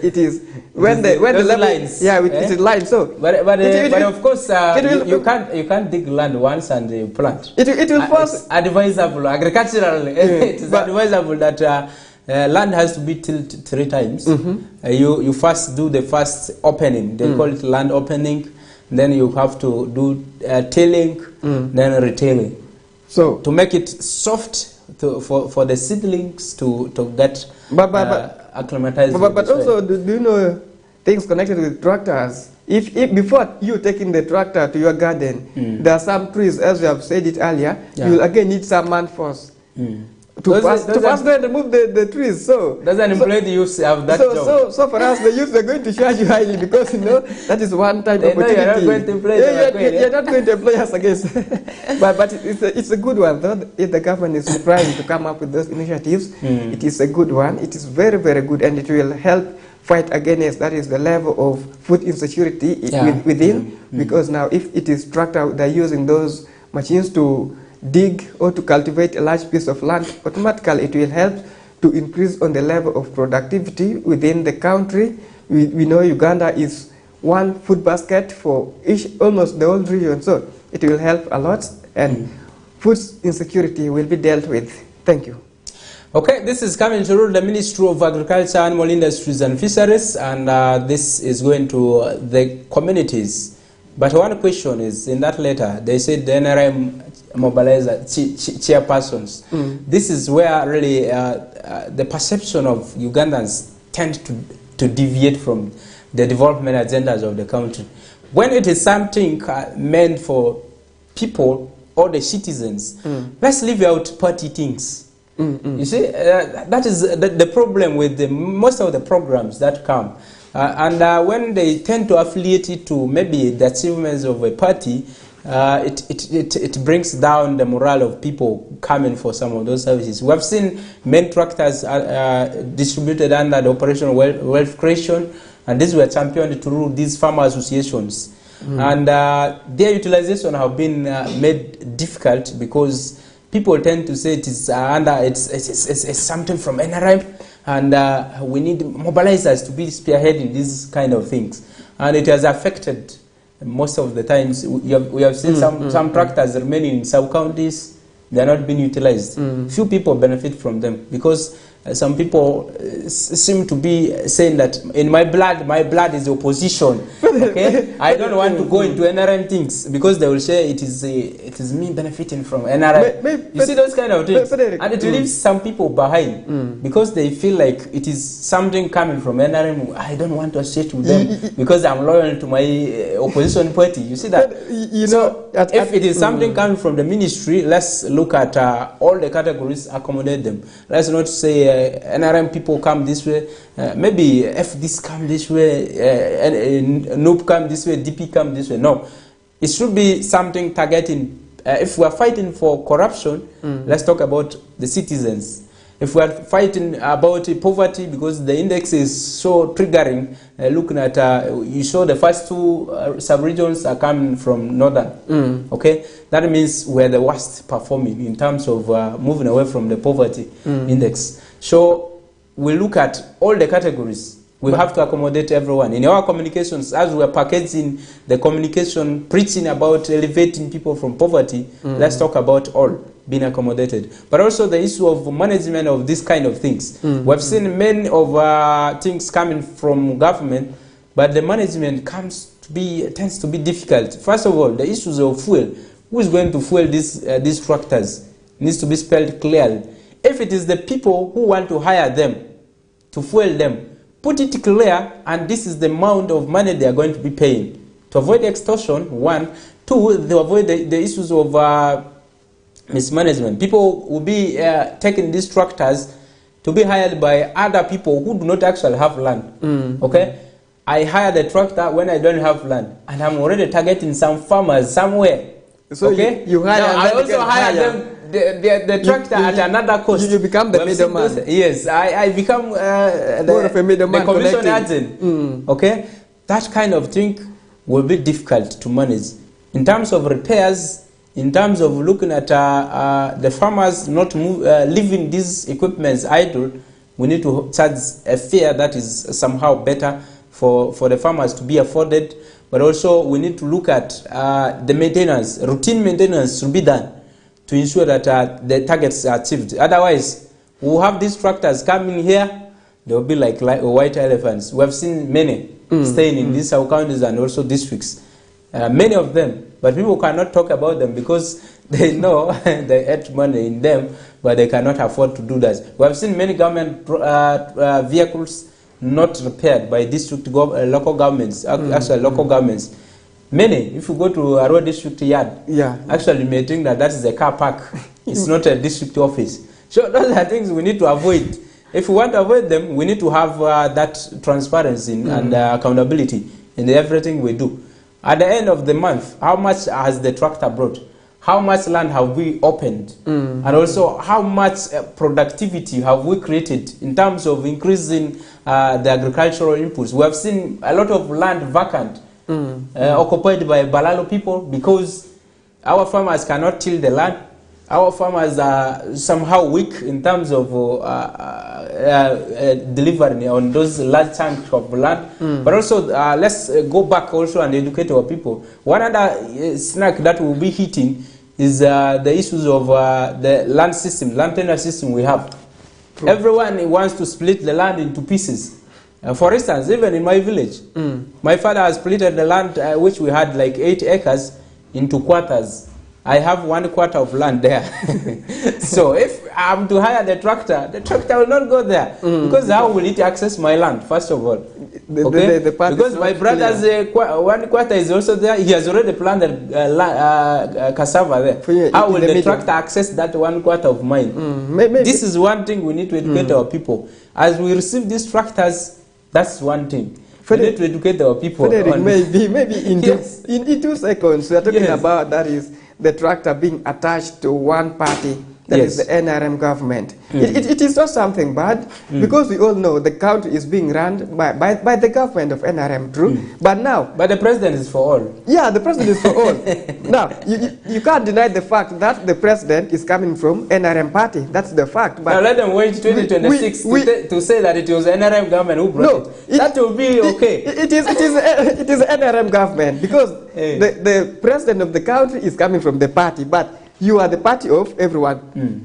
level lines. It is line. So but of course you can't dig land once and plant. It will force advisable agriculturally. It is advisable that land has to be tilled 3 times. You first do the first opening. They call it land opening. Then you have to do tilling, then retilling. So to make it soft for the seedlings to get acclimatized. But also, do you know things connected with tractors? If before you taking the tractor to your garden, there are some trees, as we have said it earlier, you will again need some man force to first go and remove the trees. So doesn't employ the youth have that job. So for us, the youth are going to charge you highly because you know that is one time opportunity. You're not going to employ you're not going to employ us again. but it's a good one. Though if the government is trying to come up with those initiatives, it is a good one. It is very, very good, and it will help fight against that is the level of food insecurity within. Because now if it is tractor, they're using those machines to dig or to cultivate a large piece of land, automatically it will help to increase on the level of productivity within the country. We know Uganda is one food basket for almost the whole region, so it will help a lot, and food insecurity will be dealt with. Thank you. Okay, this is coming through the Ministry of Agriculture, Animal Industries and Fisheries, and this is going to the communities. But one question is, in that letter, they said the NRM mobilizer chairpersons. This is where really the perception of Ugandans tend to deviate from the development agendas of the country. When it is something meant for people or the citizens, let's leave out party things. You see, that is the problem with most of the programs that come. And when they tend to affiliate it to maybe the achievements of a party, it brings down the morale of people coming for some of those services. We have seen many tractors distributed under the Operation Wealth Creation, and these were championed through these farmer associations. And their utilization have been made difficult because people tend to say it is it's something from NRM, and we need mobilizers to be spearheading these kind of things, and it has affected most of the times. We have seen some tractors remaining in sub-counties. They are not being utilized. Few people benefit from them because some people seem to be saying that in my blood is opposition. Okay, I don't want to go into NRM things because they will say it is me benefiting from NRM. You see those kind of things, and it leaves some people behind because they feel like it is something coming from NRM. I don't want to associate with them because I'm loyal to my opposition party. You see that? If it is something coming from the ministry, let's look at all the categories, accommodate them. Let's not say NRM people come this way, maybe FDs come this way, NOOP come this way, DP come this way. No, it should be something targeting. If we are fighting for corruption, let's talk about the citizens. If we are fighting about poverty, because the index is so triggering, looking at, you saw the first two sub-regions are coming from northern, okay? That means we're the worst performing in terms of moving away from the poverty index. So we look at all the categories. We have to accommodate everyone. In our communications, as we are packaging the communication, preaching about elevating people from poverty, let's talk about all being accommodated. But also the issue of management of these kind of things. We've seen many of things coming from government, but the management tends to be difficult. First of all, the issues of fuel. Who is going to fuel these tractors? Needs to be spelled clearly. If it is the people who want to hire them to fuel them, put it clear, and this is the amount of money they are going to be paying. To avoid extortion, one. Two, to avoid the issues of mismanagement. People will be taking these tractors to be hired by other people who do not actually have land. Okay? I hire the tractor when I don't have land, and I'm already targeting some farmers somewhere. So okay? you hire now, I also hire them. The tractor at another cost. You become the middleman. Yes, I become the commission agent. Okay, that kind of thing will be difficult to manage. In terms of repairs, in terms of looking at the farmers not leaving these equipments idle, we need to charge a fare that is somehow better for the farmers to be afforded. But also we need to look at the maintenance, routine maintenance should be done to ensure that the targets are achieved. Otherwise, we'll have these tractors coming here, they'll be like white elephants. We have seen many staying in these counties and also districts. Many of them, but people cannot talk about them because they know they earn money in them, but they cannot afford to do that. We have seen many government vehicles not repaired by district local governments, actually local governments. Many, if you go to a road district yard, actually you may think that is a car park. It's not a district office. So those are things we need to avoid. If we want to avoid them, we need to have that transparency and accountability in everything we do. At the end of the month, how much has the tractor brought? How much land have we opened? And also, how much productivity have we created in terms of increasing the agricultural inputs? We have seen a lot of land vacant, occupied by Balalo people because our farmers cannot till the land. Our farmers are somehow weak in terms of delivering on those large chunks of land. But also, let's go back also and educate our people. One other snack that we'll be hitting is the issues of the land system, land tenure system we have. Everyone wants to split the land into pieces. For instance, even in my village, my father has split the land which we had like 8 acres into quarters. I have 1/4 of land there. So if I'm to hire the tractor will not go there. Because how will it access my land, first of all? Because my brother's 1/4 is also there. He has already planted cassava there. How will the tractor access that 1/4 of mine? This is one thing we need to educate our people. As we receive these tractors, that's one thing. We need to educate our people. Maybe in 2 seconds, we are talking about that is the tractor being attached to one party, that is the NRM government. It is not something bad, because we all know the country is being run by the government of NRM, true? But now... But the president is for all. Yeah, the president is for all. Now, you can't deny the fact that the president is coming from NRM party. That's the fact. But now let them wait 2026 to say that it was NRM government who brought it. That will be okay. It is NRM government, because the president of the country is coming from the party, but you are the party of everyone.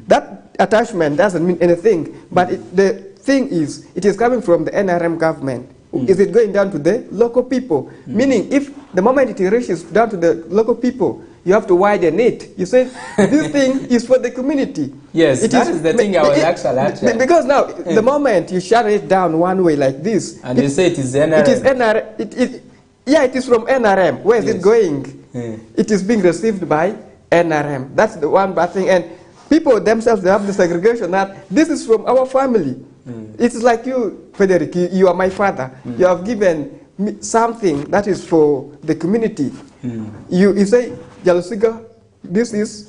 That attachment doesn't mean anything, but the thing is, it is coming from the NRM government. Is it going down to the local people? Meaning, if the moment it reaches down to the local people, you have to widen it. You say, this thing is for the community. Yes, that is the thing I was actually. Because now, the moment you shut it down one way like this, and you say it is NRM. It is NRM. Yeah, it is from NRM. Where is it going? It is being received by NRM. That's the one bad thing. And people themselves, they have the segregation that this is from our family. It's like you, Frederick, you are my father. You have given me something that is for the community. You say, Jalusiga, this is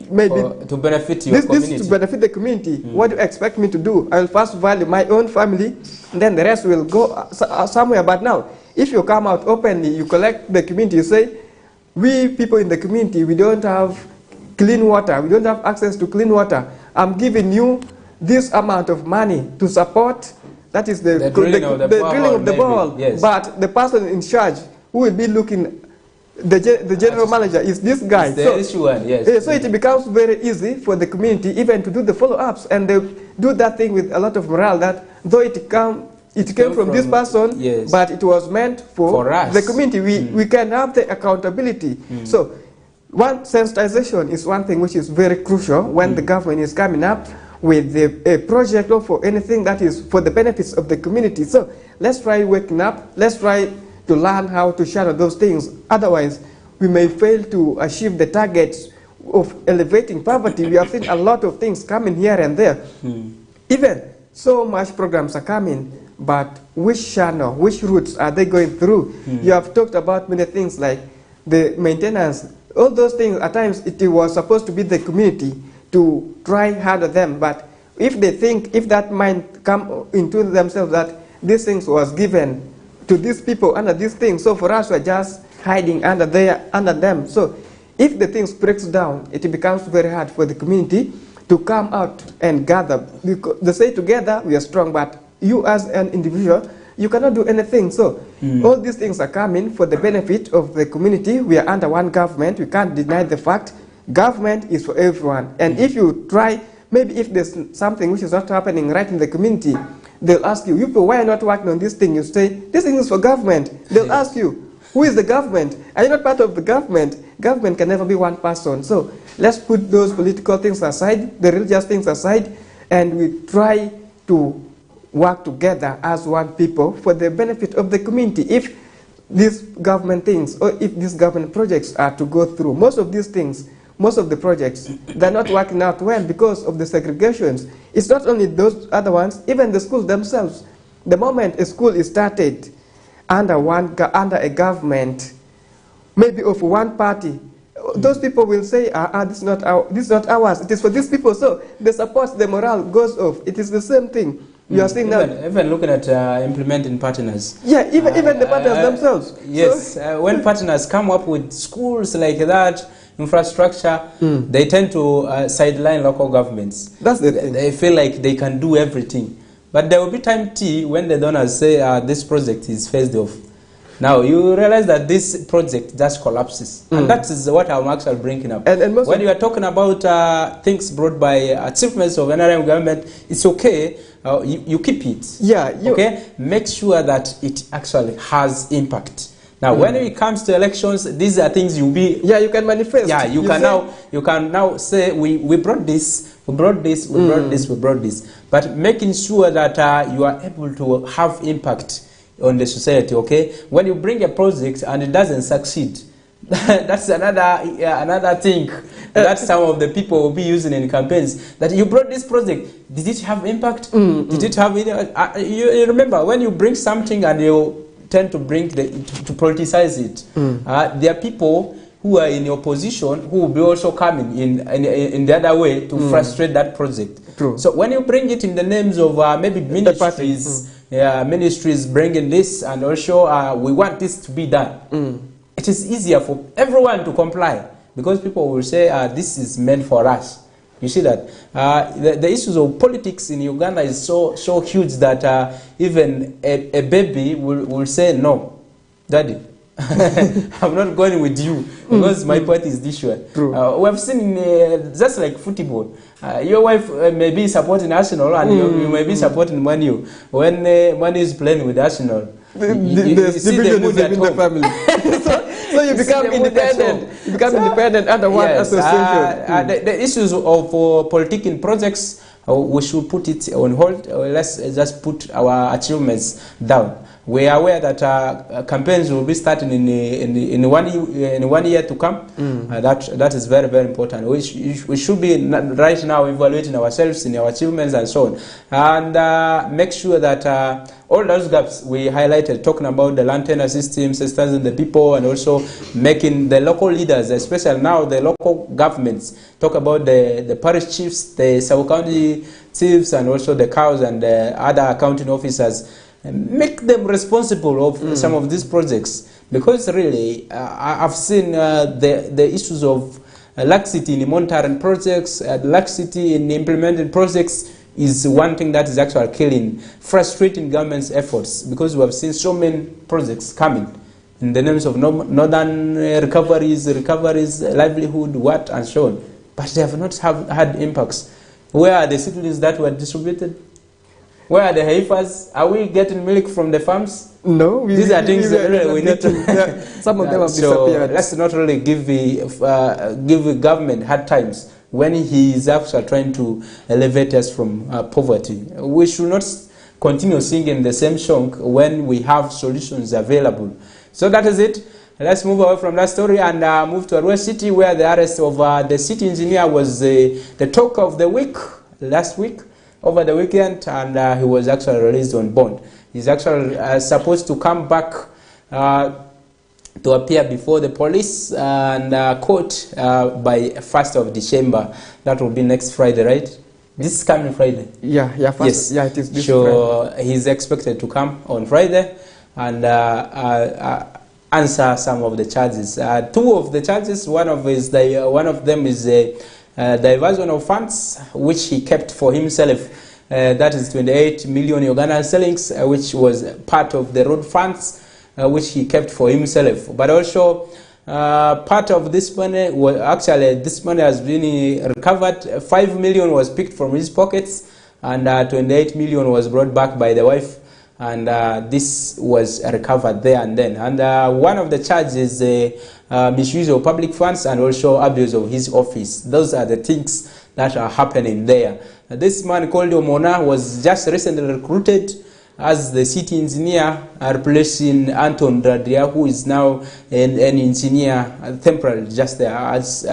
maybe to benefit your community. This is to benefit the community. What do you expect me to do? I will first value my own family, and then the rest will go somewhere. But now, if you come out openly, you collect the community, you say, we people in the community, we don't have clean water, we don't have access to clean water. I'm giving you this amount of money to support, that is the drilling of the ball. Yes. But the person in charge who will be looking, the general manager is this guy. So it becomes very easy for the community even to do the follow-ups, and they do that thing with a lot of morale, that though it came from this person, but it was meant for us. The community. We can have the accountability. So one sensitization is one thing which is very crucial when the government is coming up with a project or for anything that is for the benefits of the community. So let's try waking up. Let's try to learn how to shadow those things. Otherwise, we may fail to achieve the targets of elevating poverty. We have seen a lot of things coming here and there. Even so much programs are coming, but which channel, which routes are they going through? You have talked about many things like the maintenance. All those things, at times, it was supposed to be the community to try handle them. But if they think, if that mind come into themselves that these things was given to these people under these things, so for us, we're just hiding under them. So if the things breaks down, it becomes very hard for the community to come out and gather. Because they say together we are strong, but you as an individual, you cannot do anything. So all these things are coming for the benefit of the community. We are under one government. We can't deny the fact. Government is for everyone. And if you try, maybe if there's something which is not happening right in the community, they'll ask you, why are you not working on this thing? You say, this thing is for government. They'll ask you, who is the government? Are you not part of the government? Government can never be one person. So let's put those political things aside, the religious things aside, and we try to work together as one people for the benefit of the community. If these government things or if these government projects are to go through, most of these things, most of the projects, they're not working out well because of the segregations. It's not only those other ones, even the schools themselves. The moment a school is started under a government, maybe of one party, those people will say, this is not ours, it is for these people. So the support, the morale goes off. It is the same thing. You are seeing now. Even looking at implementing partners. Yeah, even the partners themselves. Yes, so, when partners come up with schools like that, infrastructure, they tend to sideline local governments. That's the thing. They feel like they can do everything. But there will be time T when the donors say this project is phased off. Now you realize that this project just collapses. And that is what I'm actually bringing up. And when you are talking about things brought by achievements of NRM government, it's okay. You keep it. Yeah. Okay? Make sure that it actually has impact. Now, when it comes to elections, these are things you'll be... Yeah, you can manifest. Yeah, you can now say, we brought this, we brought this, we brought this, we brought this. But making sure that you are able to have impact on the society, okay? When you bring a project and it doesn't succeed, that's another thing that some of the people will be using in campaigns. That you brought this project, did it have impact? Did it have... you remember, when you bring something and you tend to bring to politicize it. There are people who are in opposition who will be also coming in the other way to frustrate that project. True. So when you bring it in the names of maybe ministries, ministries bringing this, and also we want this to be done, it is easier for everyone to comply, because people will say this is meant for us. You see that the issues of politics in Uganda is so huge that even a baby will say, no, daddy, I'm not going with you because my party is this way. We have seen just like football. Your wife may be supporting Arsenal and you may be supporting Man U. When Man U is playing with Arsenal, you see the mood at home. The family. So you become independent. You become independent under one association. The issues of politicking projects, we should put it on hold. Let's just put our achievements down. We are aware that campaigns will be starting in 1 year to come. That is very, very important. We should be right now evaluating ourselves in our achievements and so on, and make sure that all those gaps we highlighted, talking about the land tenure system, sensitizing the people, and also making the local leaders, especially now the local governments, talk about the parish chiefs, the sub-county chiefs, and also the cows and the other accounting officers, make them responsible of some of these projects. Because really, I've seen the issues of laxity in monitoring projects, laxity in implementing projects, is one thing that is actually killing, frustrating government's efforts, because we have seen so many projects coming in the names of northern recoveries, livelihood, what, and so on. But they have not had impacts. Where are the seedlings that were distributed? Where are the heifers? Are we getting milk from the farms? No. These are things that really we need to... Some of them have so disappeared. let's not really give the government hard times when he is actually trying to elevate us from poverty. We should not continue singing the same song when we have solutions available. So that is it. Let's move away from that story and move to Arua City, where the arrest of the city engineer was the talk of the week last week, over the weekend, and he was actually released on bond. He's actually supposed to come back to appear before the police and court by 1st of December. That will be next Friday, right? This is coming Friday. Yeah, yes. Yeah, it is this so Friday. He's expected to come on Friday and answer some of the charges. Two of the charges. One of them is diversion of funds, which he kept for himself. That is 28 million Ugandan shillings, which was part of the road funds, which he kept for himself. But also, part of this money was actually, this money has been recovered. 5 million was picked from his pockets, and 28 million was brought back by the wife, and this was recovered there and then. And one of the charges is misuse of public funds and also abuse of his office. Those are the things that are happening there. This man called Omona was just recently recruited as the city engineer, replacing Anton Dadria, who is now an engineer, temporarily just there as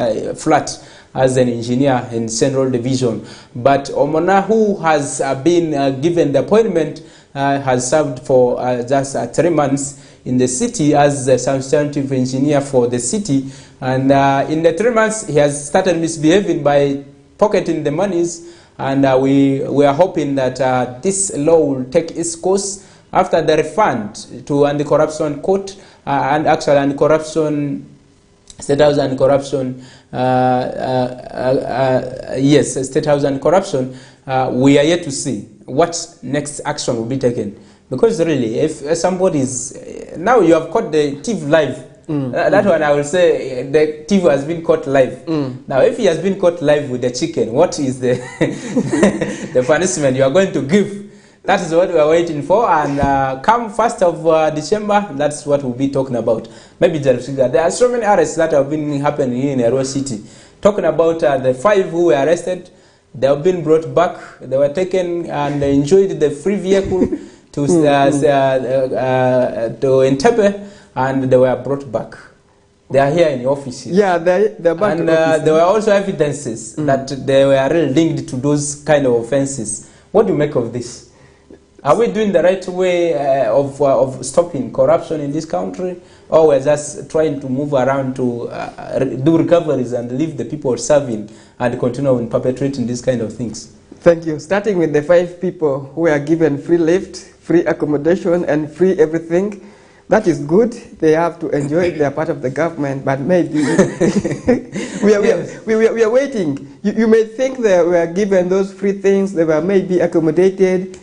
flat as an engineer in Central Division. But Omona, who has been given the appointment, has served for just 3 months in the city as a substantive engineer for the city. And in the 3 months, he has started misbehaving by pocketing the monies. And we are hoping that this law will take its course after the refund to anti-corruption court and actually anti-corruption, State House anti-corruption, yes, State House anti-corruption. We are yet to see what next action will be taken. Because really, if somebody is... Now you have caught the thief live. That one I will say the thief has been caught live. Now if he has been caught live with the chicken, what is the the punishment you are going to give That is what we are waiting for. And come 1st of December, that's what we'll be talking about. Maybe there are so many arrests that have been happening here in Arua City. Talking about the 5 who were arrested, they have been brought back. They were taken and they enjoyed the free vehicle to Entebbe, and they were brought back. They are here in the offices. Yeah, they're back. And there were also evidences that they were really linked to those kind of offenses. What do you make of this? Are we doing the right way of stopping corruption in this country? Or we're just trying to move around to do recoveries and leave the people serving and continue perpetrating these kind of things? Thank you. Starting with the 5 people who are given free lift, free accommodation, and free everything. That is good. They have to enjoy it. They are part of the government, but maybe we are waiting. You may think they were given those free things. They were maybe accommodated.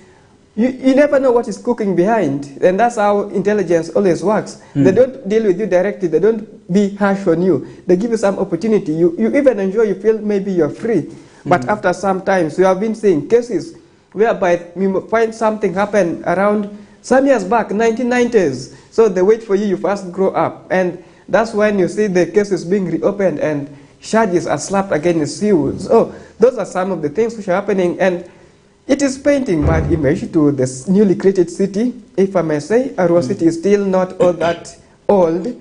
You never know what is cooking behind, and that's how intelligence always works. They don't deal with you directly. They don't be harsh on you. They give you some opportunity. You even enjoy. You feel maybe you're free, but after some time, so you have been seeing cases whereby you find something happen around some years back, 1990s. So they wait for you. You first grow up, and that's when you see the cases being reopened and charges are slapped against you. So those are some of the things which are happening, and it is painting bad image to this newly created city. If I may say, Arua City is still not all that old,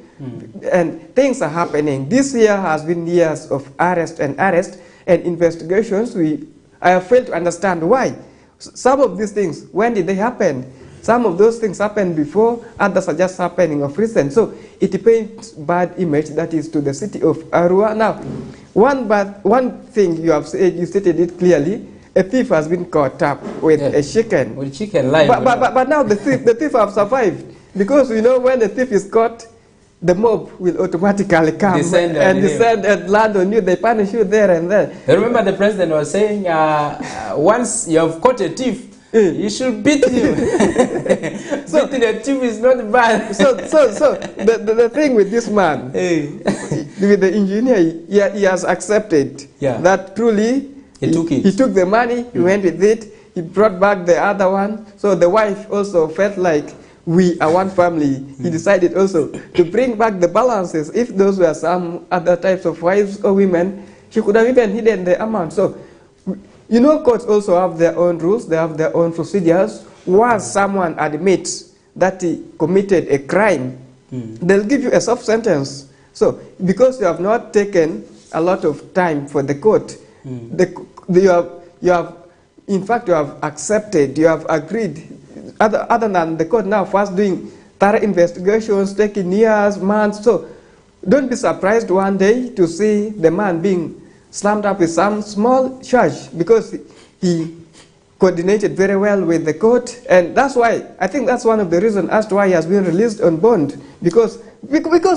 and things are happening. This year has been years of arrest and investigations. I have failed to understand why. Some of these things, when did they happen? Some of those things happened before, others are just happening of recent. So it paints bad image, that is, to the city of Arua. Now, one thing you have said, you stated it clearly. A thief has been caught up with a chicken. With chicken live. But now the thief have survived, because you know when the thief is caught, the mob will automatically come descend and land on you. They punish you there and then. I remember the president was saying, once you have caught a thief, you should beat him. So beating a thief is not bad. So the thing with this man, with the engineer, he has accepted that truly he took the money, he went with it, he brought back the other one. So the wife also felt like we are one family. He decided also to bring back the balances. If those were some other types of wives or women, she could have even hidden the amount. So, you know, courts also have their own rules, they have their own procedures. Once someone admits that he committed a crime, they'll give you a soft sentence. So, because you have not taken a lot of time for the court, you have accepted, you have agreed. Other than the court now first doing thorough investigations, taking years, months. So don't be surprised one day to see the man being slammed up with some small charge, because he coordinated very well with the court. And that's why, I think that's one of the reasons as to why he has been released on bond, because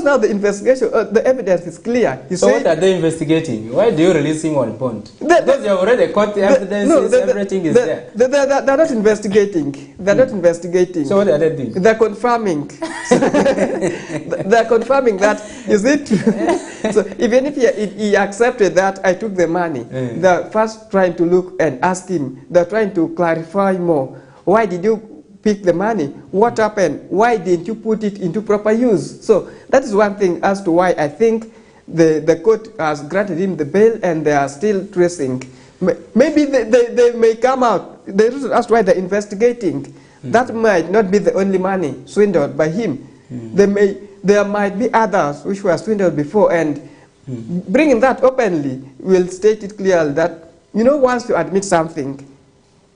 now the investigation, the evidence is clear. So what are they investigating? Why do you release him on bond? Because you have already caught the evidence, everything is there. They're not investigating. They're not investigating. So what are they doing? They're confirming. They're confirming that, is it true? So even if he accepted that I took the money, they're first trying to look and ask him, they're trying to clarify more. Why did you pick the money? What happened? Why didn't you put it into proper use? So that is one thing as to why I think the court has granted him the bail, and they are still tracing. Maybe they may come out. The reason as to why they're investigating, that might not be the only money swindled by him. There might be others which were swindled before, and bringing that openly will state it clearly that, you know, once you admit something,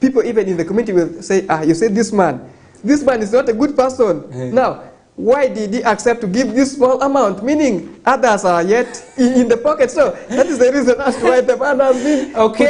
people even in the community will say, you say this man is not a good person. Now, why did he accept to give this small amount? Meaning, others are yet in the pocket. So, that is the reason as to why the man has been... Okay.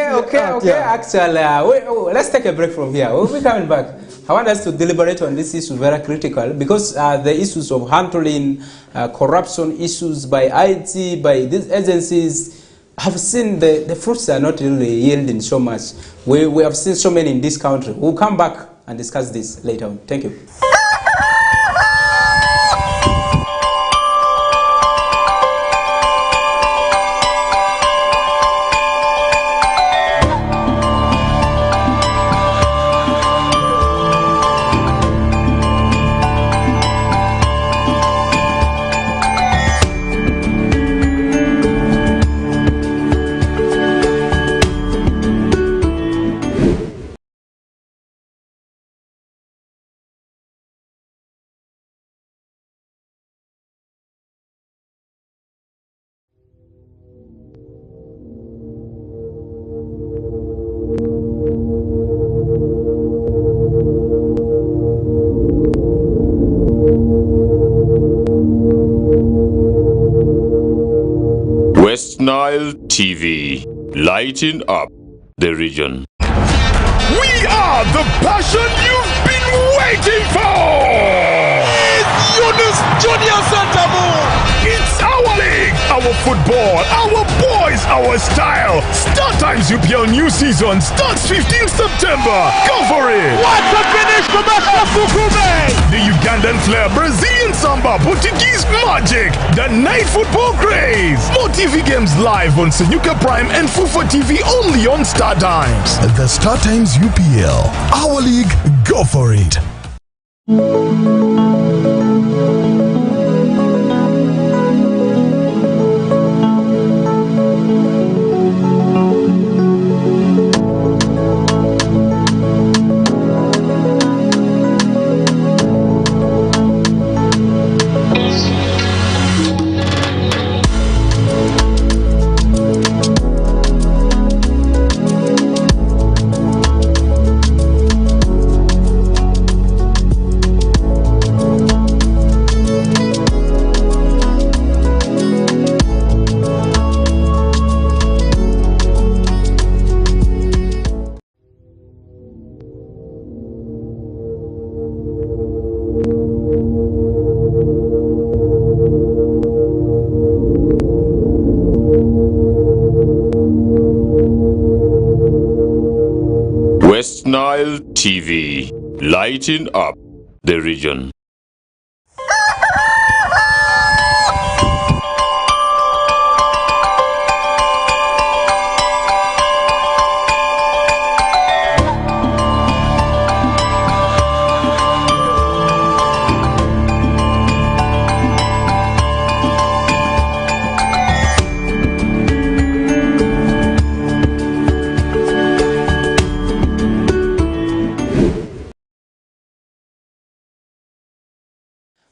Actually, let's take a break from here. We'll be coming back. I want us to deliberate on this issue, very critical, because the issues of handling corruption issues by IT, by these agencies, have seen the fruits are not really yielding so much. We have seen so many in this country. We'll come back and discuss this later on. Thank you. West Nile TV, lighting up the region. We are the passion you've been waiting for! It's Yunus Junior Santamu! It's our league, our football, our boys, our style. Start Times UPL new season starts 15th September. Go for it! What a finish for Master Fukume! The Ugandan flair, Brazilian samba, Portuguese magic, the night football craze. More TV games live on Senyuka Prime and Fufa TV only on Star Times. The Star Times UPL, our league, go for it. West Nile TV, lighting up the region.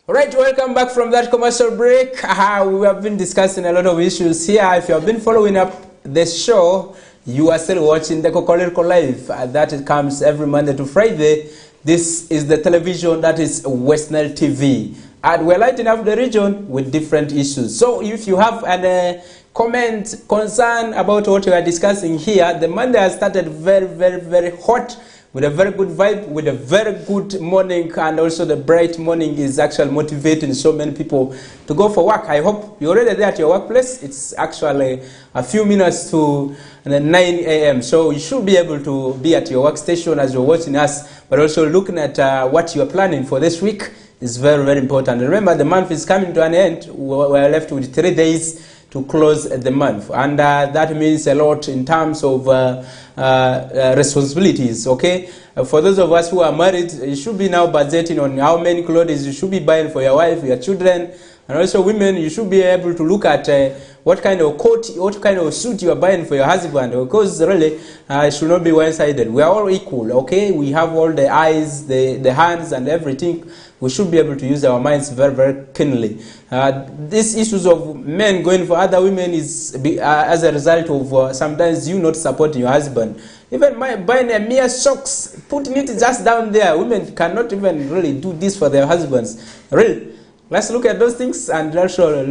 Alright, welcome back from that commercial break. We have been discussing a lot of issues here. If you have been following up the show, you are still watching the Kokoliriko Live. That comes every Monday to Friday. This is the television that is West Nile TV. And we're lighting up the region with different issues. So if you have a comment, concern about what we are discussing here, the Monday has started very, very, very hot, with a very good vibe, with a very good morning, and also the bright morning is actually motivating so many people to go for work. I hope you're already there at your workplace. It's actually a few minutes to 9 a.m. So you should be able to be at your workstation as you're watching us, but also looking at what you're planning for this week is very, very important. Remember, the month is coming to an end. We're left with 3 days to close the month, and that means a lot in terms of responsibilities. Okay, for those of us who are married, you should be now budgeting on how many clothes you should be buying for your wife, your children, and also women. You should be able to look at what kind of coat, what kind of suit you are buying for your husband, because really it should not be one-sided. We are all equal. Okay, we have all the eyes, the hands, and everything. We should be able to use our minds very, very keenly. These issues of men going for other women is as a result of sometimes you not supporting your husband. Even buying a mere socks, putting it just down there. Women cannot even really do this for their husbands. Really, let's look at those things, and also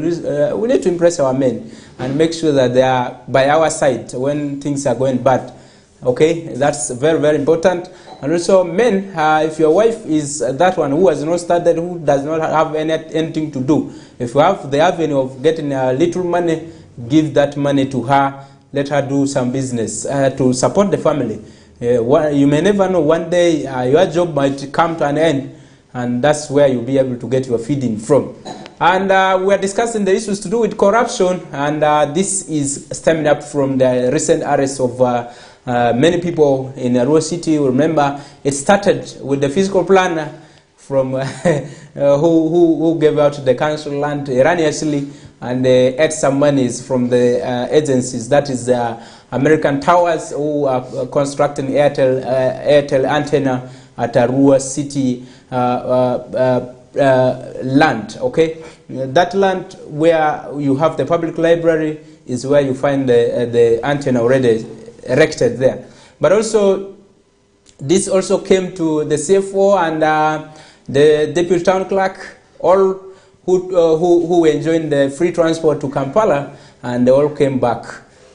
we need to impress our men and make sure that they are by our side when things are going bad. Okay, that's very, very important. And also, men, if your wife is that one who has not started, who does not have anything to do, if you have the avenue of getting a little money, give that money to her. Let her do some business to support the family. You may never know, one day your job might come to an end, and that's where you'll be able to get your feeding from. And we are discussing the issues to do with corruption, and this is stemming up from the recent arrest of many people in Arua City. Remember, it started with the fiscal planner from who gave out the council land erroneously and ate some monies from the agencies, that is American Towers, who are constructing Airtel antenna at Arua City land. Okay, that land where you have the public library is where you find the antenna already erected there. But also, this also came to the CFO and the deputy town clerk, all who were enjoying the free transport to Kampala, and they all came back.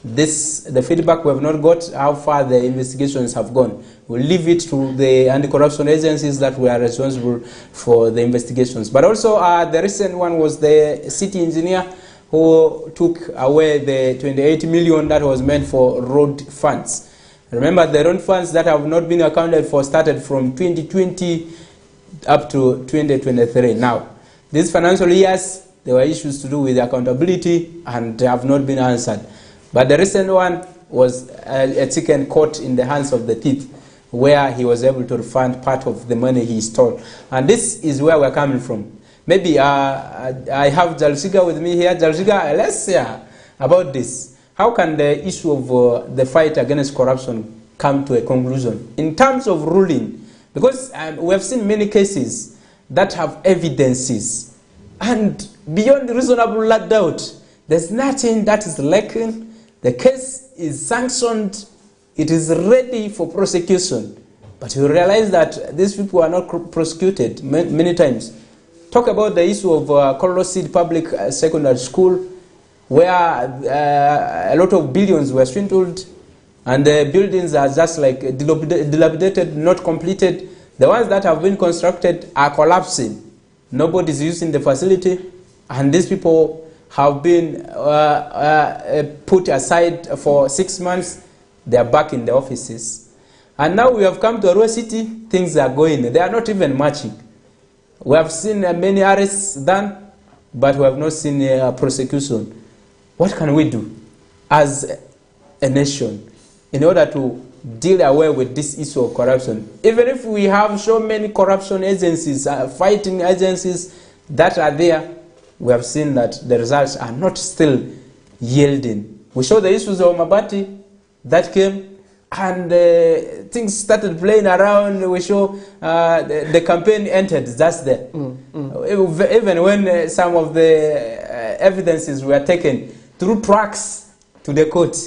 The feedback we have not got, how far the investigations have gone. We'll leave it to the anti-corruption agencies that were responsible for the investigations. But also, the recent one was the city engineer who took away the 28 million that was meant for road funds. Remember, the road funds that have not been accounted for started from 2020 up to 2023. Now, these financial years, there were issues to do with accountability and have not been answered. But the recent one was a chicken caught in the hands of the thief, where he was able to refund part of the money he stole. And this is where we're coming from. Maybe I have Jalsiga with me here. Jalsiga, let's hear about this. How can the issue of the fight against corruption come to a conclusion in terms of ruling? Because we have seen many cases that have evidences, and beyond reasonable doubt, there's nothing that is lacking. The case is sanctioned, it is ready for prosecution, but you realize that these people are not prosecuted many times. Talk about the issue of Kokoliriko Public Secondary School, where a lot of billions were swindled, and the buildings are just like dilapidated, not completed. The ones that have been constructed are collapsing. Nobody's using the facility, and these people have been put aside for 6 months. They are back in the offices. And now we have come to Arua City, things are going. They are not even matching. We have seen many arrests done, but we have not seen prosecution. What can we do as a nation in order to deal away with this issue of corruption? Even if we have so many corruption agencies, fighting agencies that are there, we have seen that the results are not still yielding. We saw the issues of Mabati that came, and things started playing around. We saw the campaign entered just there. Even when some of the evidences were taken through tracks to the court,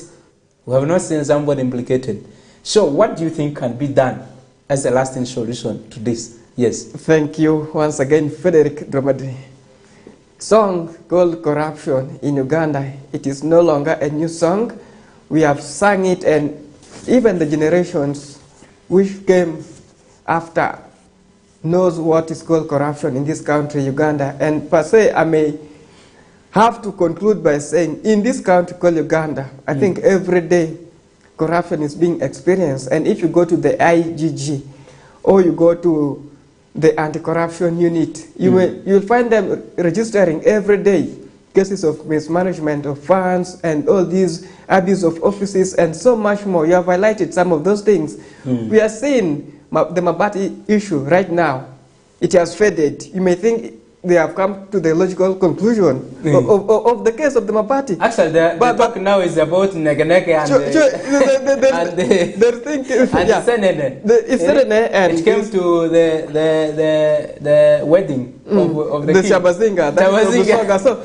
we have not seen somebody implicated. So what do you think can be done as a lasting solution to this? Yes. Thank you once again, Frederick Dramadi. Song called Corruption in Uganda. It is no longer a new song. We have sung it, and even the generations which came after knows what is called corruption in this country, Uganda. And per se, I may have to conclude by saying, in this country called Uganda, I think every day corruption is being experienced. And if you go to the IGG or you go to the anti-corruption unit, you'll find them registering every day cases of mismanagement of funds and all these abuse of offices and so much more. You have highlighted some of those things. We are seeing the Mabati issue right now. It has faded. You may think they have come to the logical conclusion of the case of the Mabati. Actually, the talk now is about Negeneke and and it came to the wedding of the Shabazinga. So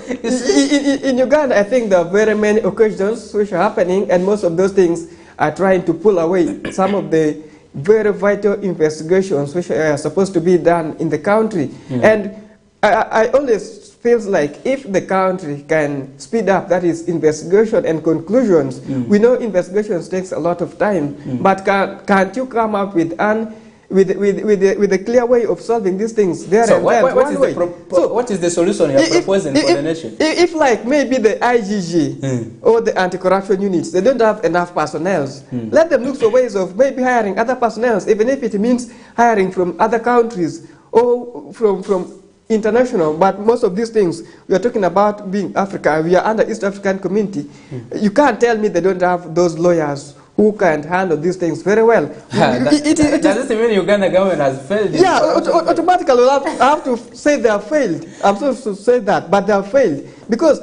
in Uganda, I think there are very many occasions which are happening, and most of those things are trying to pull away some of the very vital investigations which are supposed to be done in the country. And I always feel like if the country can speed up, that is investigation and conclusions. We know investigations takes a lot of time, but can't you come up with a clear way of solving these things there? So what is the solution you are proposing for the nation? If like maybe the IGG or the anti-corruption units, they don't have enough personnel, let them look for ways of maybe hiring other personnel, even if it means hiring from other countries or from international. But most of these things, we are talking about being Africa, we are under East African community. You can't tell me they don't have those lawyers who can handle these things very well. Does this mean Uganda government has failed? Yeah, automatically we'll have to say they have failed. I'm supposed to say that, but they have failed. Because,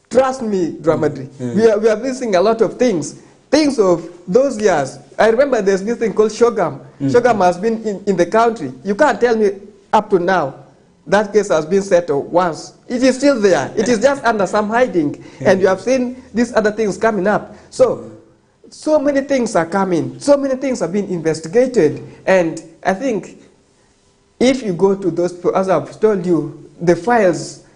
trust me, Dramadri, we are missing a lot of things. Things of those years. I remember there's this thing called Shogam. Shogam has been in the country. You can't tell me up to now that case has been settled once. It is still there. It is just under some hiding. And you have seen these other things coming up. So many things are coming. So many things are being investigated. And I think if you go to those, as I've told you, the files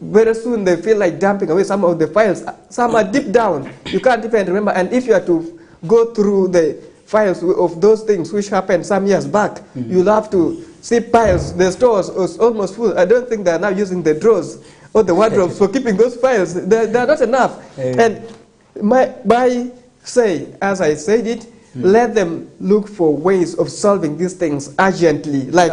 very soon they feel like dumping away some of the files. Some are deep down. You can't even remember. And if you are to go through the files of those things which happened some years back, you'll have to see files. The stores was almost full. I don't think they're now using the drawers or the wardrobes for keeping those files. They're not enough. And by say, as I said it, let them look for ways of solving these things urgently. Like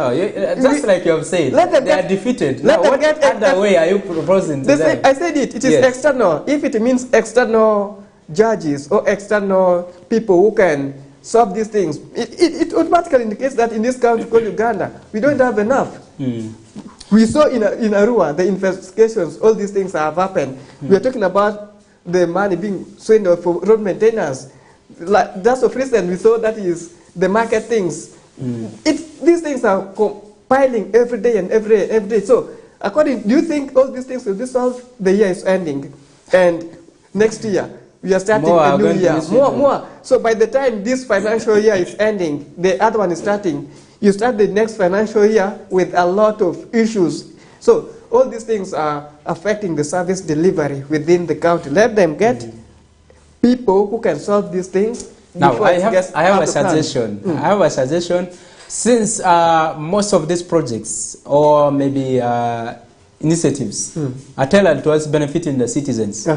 just like you have said, let them they are defeated. Let now, them what other way are you proposing to them? I said it. It is external. If it means external judges or external people who can solve these things, it automatically indicates that in this country called Uganda, we don't have enough. We saw in Arua, the investigations, all these things have happened. We are talking about the money being swindled for road maintenance. Like, that's of recent, we saw that is the market things. These things are compiling every day and every day. So, do you think all these things will be solved? The year is ending. And next year, we are starting a new year. More. So by the time this financial year is ending, the other one is starting. You start the next financial year with a lot of issues. So all these things are affecting the service delivery within the county. Let them get people who can solve these things. Now, I have a suggestion. I have a suggestion. Since most of these projects or maybe initiatives are tailored towards benefiting the citizens,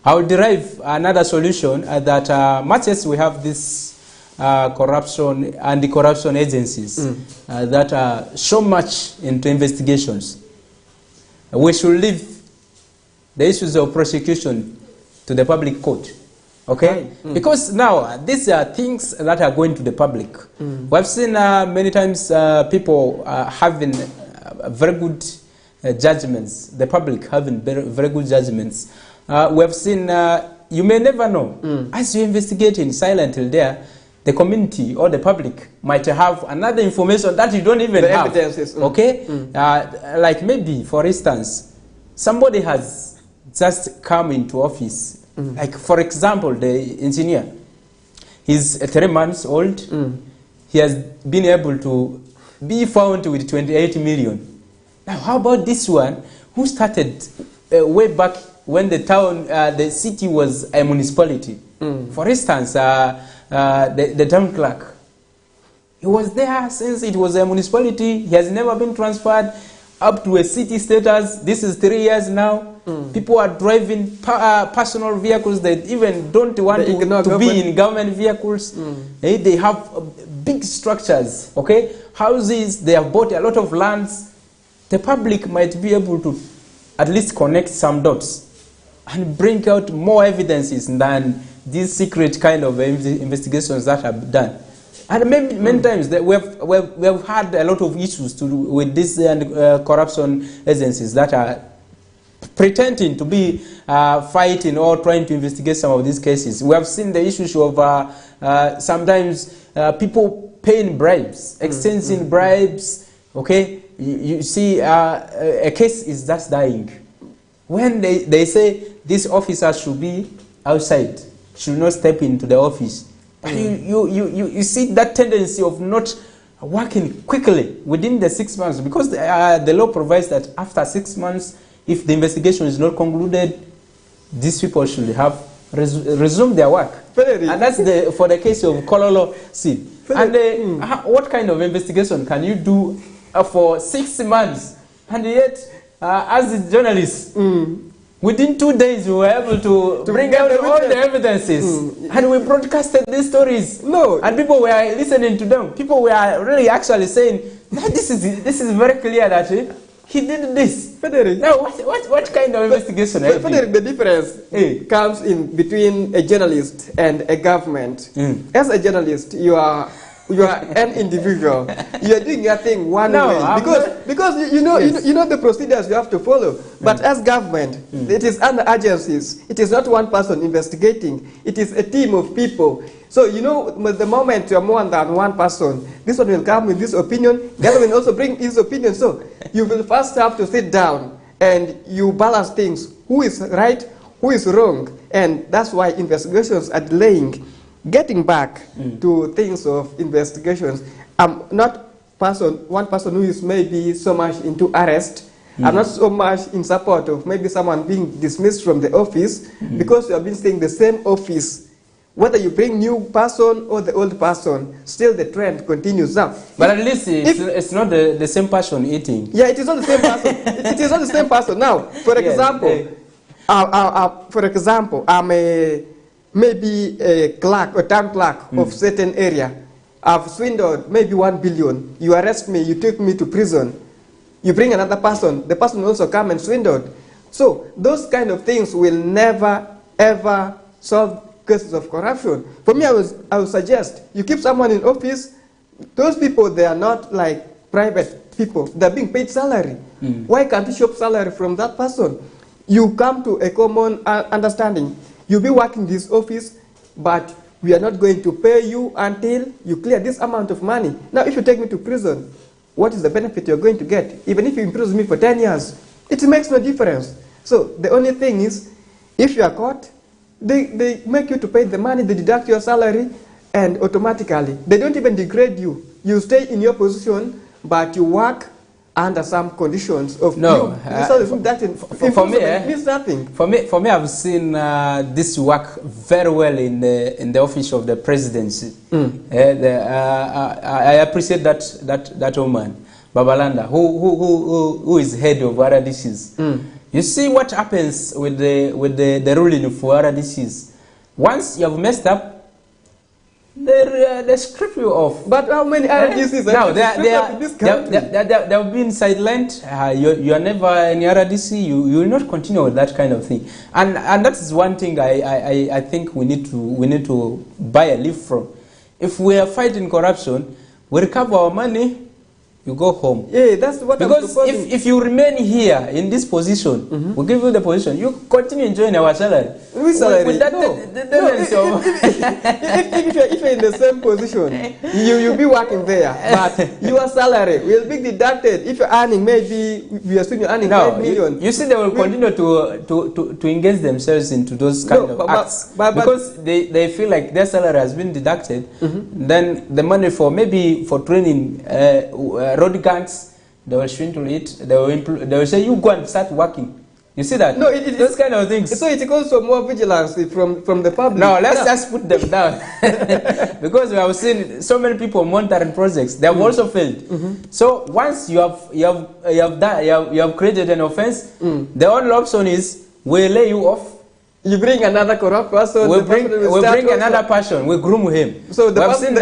I will derive another solution that much as we have this corruption and the corruption agencies that are so much into investigations, we should leave the issues of prosecution to the public court. Okay? Because now, these are things that are going to the public. We've seen many times people having very good judgments, the public having very good judgments. We've seen, you may never know, as you're investigating silently there, the community or the public might have another information that you don't even have. Evidences. Okay? Like maybe, for instance, somebody has just come into office. Like, for example, the engineer, he's 3 months old. He has been able to be found with 28 million. Now, how about this one who started way back when the town, the city was a municipality? For instance, the town clerk. He was there since it was a municipality. He has never been transferred up to a city status. This is 3 years now. People are driving personal vehicles. They even don't want to be in government vehicles. They have big structures, okay? Houses, they have bought a lot of lands. The public might be able to at least connect some dots and bring out more evidences than these secret kind of investigations that are done. And many times that we have had a lot of issues to do with these corruption agencies that are pretending to be fighting or trying to investigate some of these cases. We have seen the issues of sometimes people paying bribes, exchanging bribes. Okay, you see a case is just dying. When they say this officer should be outside, should not step into the office, you see that tendency of not working quickly within the 6 months, because the law provides that after 6 months, if the investigation is not concluded, these people should have resumed their work. And that's for the case of Kololo seed. And what kind of investigation can you do for 6 months? And yet, as a journalist, within 2 days, we were able to bring out all the evidences. And we broadcasted these stories. And people were listening to them. People were really actually saying, this is very clear that he did this. Frederick. Now, what kind of investigation? Frederick, the difference comes in between a journalist and a government. As a journalist, you are an individual. You are doing your thing one way because you know the procedures you have to follow. But as government, it is under agencies. It is not one person investigating. It is a team of people. So you know, the moment you are more than one person, this one will come with this opinion. The other will also bring his opinion. So you will first have to sit down and you balance things. Who is right? Who is wrong? And that's why investigations are delaying. Getting back to things of investigations, not one person who is maybe so much into arrest. I'm not so much in support of maybe someone being dismissed from the office because you have been staying the same office. Whether you bring new person or the old person, still the trend continues now. But at least it's not the same person eating. Yeah, it is not the same person. It is not the same person. Now, for example, I'm maybe a clerk or town clerk of certain area. I've swindled maybe 1 billion. You arrest me, you take me to prison. You bring another person, the person will also come and swindled. So those kind of things will never ever solve cases of corruption. For me, I would suggest you keep someone in office. Those people, they are not like private people. They're being paid salary. Why can't you shop salary from that person? You come to a common understanding. You'll be working this office, but we are not going to pay you until you clear this amount of money. Now, if you take me to prison, what is the benefit you're going to get? Even if you imprison me for 10 years, it makes no difference. So the only thing is, if you are caught, they make you to pay the money, they deduct your salary, and automatically, they don't even degrade you. You stay in your position, but you work under some conditions of no. For me, it means nothing. For me, I've seen this work very well in the office of the presidency. I appreciate that woman, Babalanda, who is head of RDCs. You see what happens with the ruling for RDCs. Once you have messed up, they strip you off. But how many RDCs now they have been sidelined. You are never in RDC. You will not continue with that kind of thing. And that is one thing I think we need to buy a leaf from. If we are fighting corruption, we recover our money. You go home. Yeah, that's what I'm proposing. Because if you remain here in this position, we give you the position, you continue enjoying our salary. Which salary? With that, if you're in the same position, you'll be working there, but your salary will be deducted. If you're earning, maybe we assume you're earning 5 million. You see, they will continue to engage themselves into those kind of acts because they feel like their salary has been deducted. Then the money for maybe for training road gangs, they will swindle it. They will say, you go and start working. You see that? No, those kind of things. So it calls for more vigilance from the public. No, let's just put them down. Because we have seen so many people monitoring projects. They have also failed. So once you have created an offense, the only option is we lay you off. You bring another corrupt person. We bring another person. We groom him. So we have seen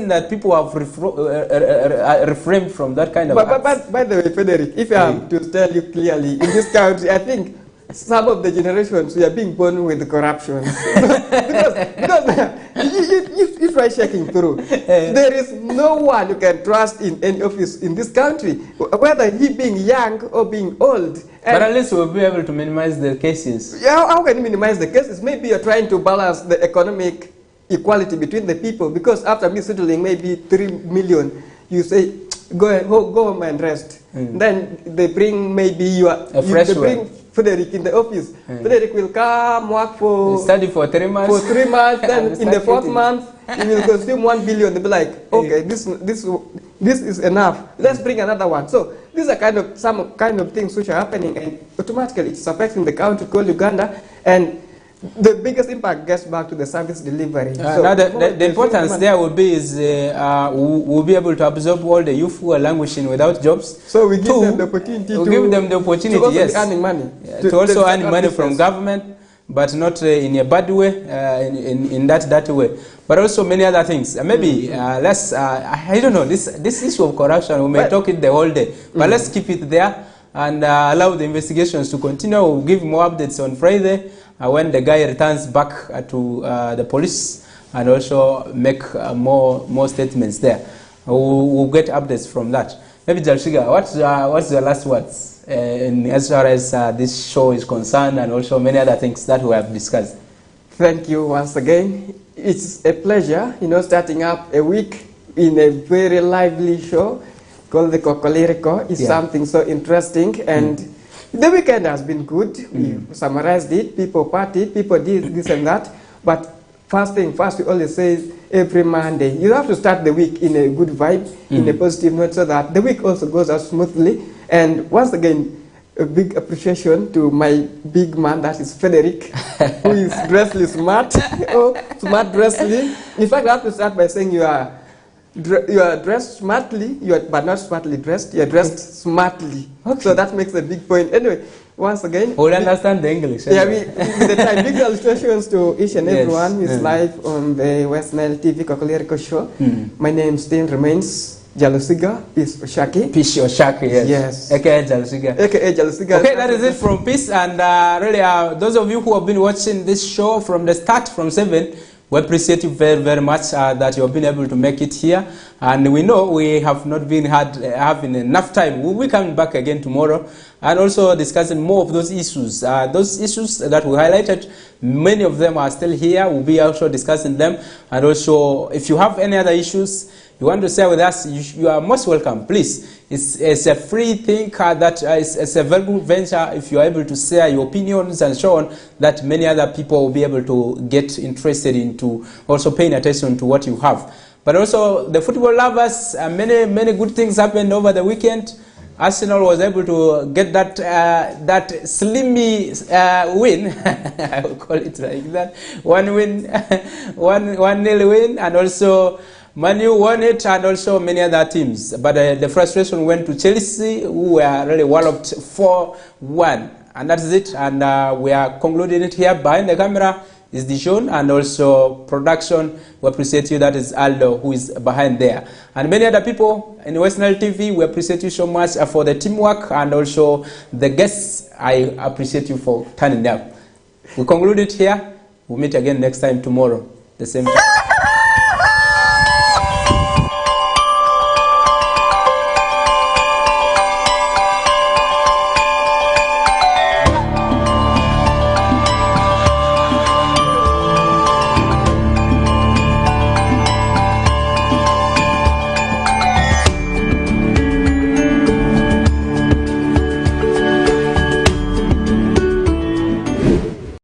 that people have refrained from that kind of. But by the way, Frederick, if I am to tell you clearly, in this country, I think some of the generations we are being born with corruption. because you try checking through. There is no one you can trust in any office in this country, whether he being young or being old. But at least we'll be able to minimize the cases. Yeah, how can you minimize the cases? Maybe you're trying to balance the economic equality between the people, because after me settling maybe 3 million, you say, go home and rest. Then they bring maybe Frederick in the office. Frederick will come, work study for 3 months. For 3 months, then in the 4th month, he will consume 1 billion. They'll be like, okay, this is enough. Let's bring another one. So these are some kind of things which are happening, and automatically it's affecting the country called Uganda, and the biggest impact gets back to the service delivery. Now the importance there will be is we'll be able to absorb all the youth who are languishing without jobs. So we give them the opportunity to also yes, earning money. To also earn money from government, but not in a bad way, in that dirty way. But also many other things. Maybe I don't know, this issue of corruption, we may talk it the whole day, but let's keep it there and allow the investigations to continue. We'll give more updates on Friday when the guy returns back to the police, and also make more statements there. We'll get updates from that. Maybe Jalshiga, what's your last words as far as this show is concerned, and also many other things that we have discussed? Thank you once again. It's a pleasure, starting up a week in a very lively show called the Kokoliriko. It's something so interesting, and the weekend has been good. We summarized it. People partied, people did this and that. But first thing first, we always say every Monday, you have to start the week in a good vibe, in a positive note, so that the week also goes out smoothly. And once again, a big appreciation to my big man, that is Frederick, who is dressly smart. Oh, smart dressly. In fact, I have to start by saying you are dressed smartly, but not smartly dressed. You are dressed smartly. Okay. So that makes a big point. Anyway, once again, we'll understand the English. Yeah, with the time, big salutations to each and everyone who is live on the West Nile TV Kokoliriko show. My name still remains Jalusiga, Peace Oshaki. Peace Oshaki, yes. Yes. AKA Jalusiga. AKA Jalusiga. Okay, that is it from Peace. And really, those of you who have been watching this show from the start, from 7, we appreciate you very, very much that you have been able to make it here. And we know we have not been having enough time. We'll be coming back again tomorrow and also discussing more of those issues. Those issues that we highlighted, many of them are still here. We'll be also discussing them. And also, if you have any other issues you want to share with us, you are most welcome. Please, it's a free thing it's a very good venture if you are able to share your opinions and so on, that many other people will be able to get interested into also paying attention to what you have. But also the football lovers, many good things happened over the weekend. Arsenal was able to get that slimy win. I will call it like that. 1-0 win, and also Man U won it, and also many other teams. But the frustration went to Chelsea, who were really walloped 4-1. And that's it. And we are concluding it here. Behind the camera is Dijon, and also production. We appreciate you. That is Aldo, who is behind there. And many other people in West Nile TV, we appreciate you so much for the teamwork, and also the guests. I appreciate you for turning up. We conclude it here. We'll meet again next time tomorrow, the same time.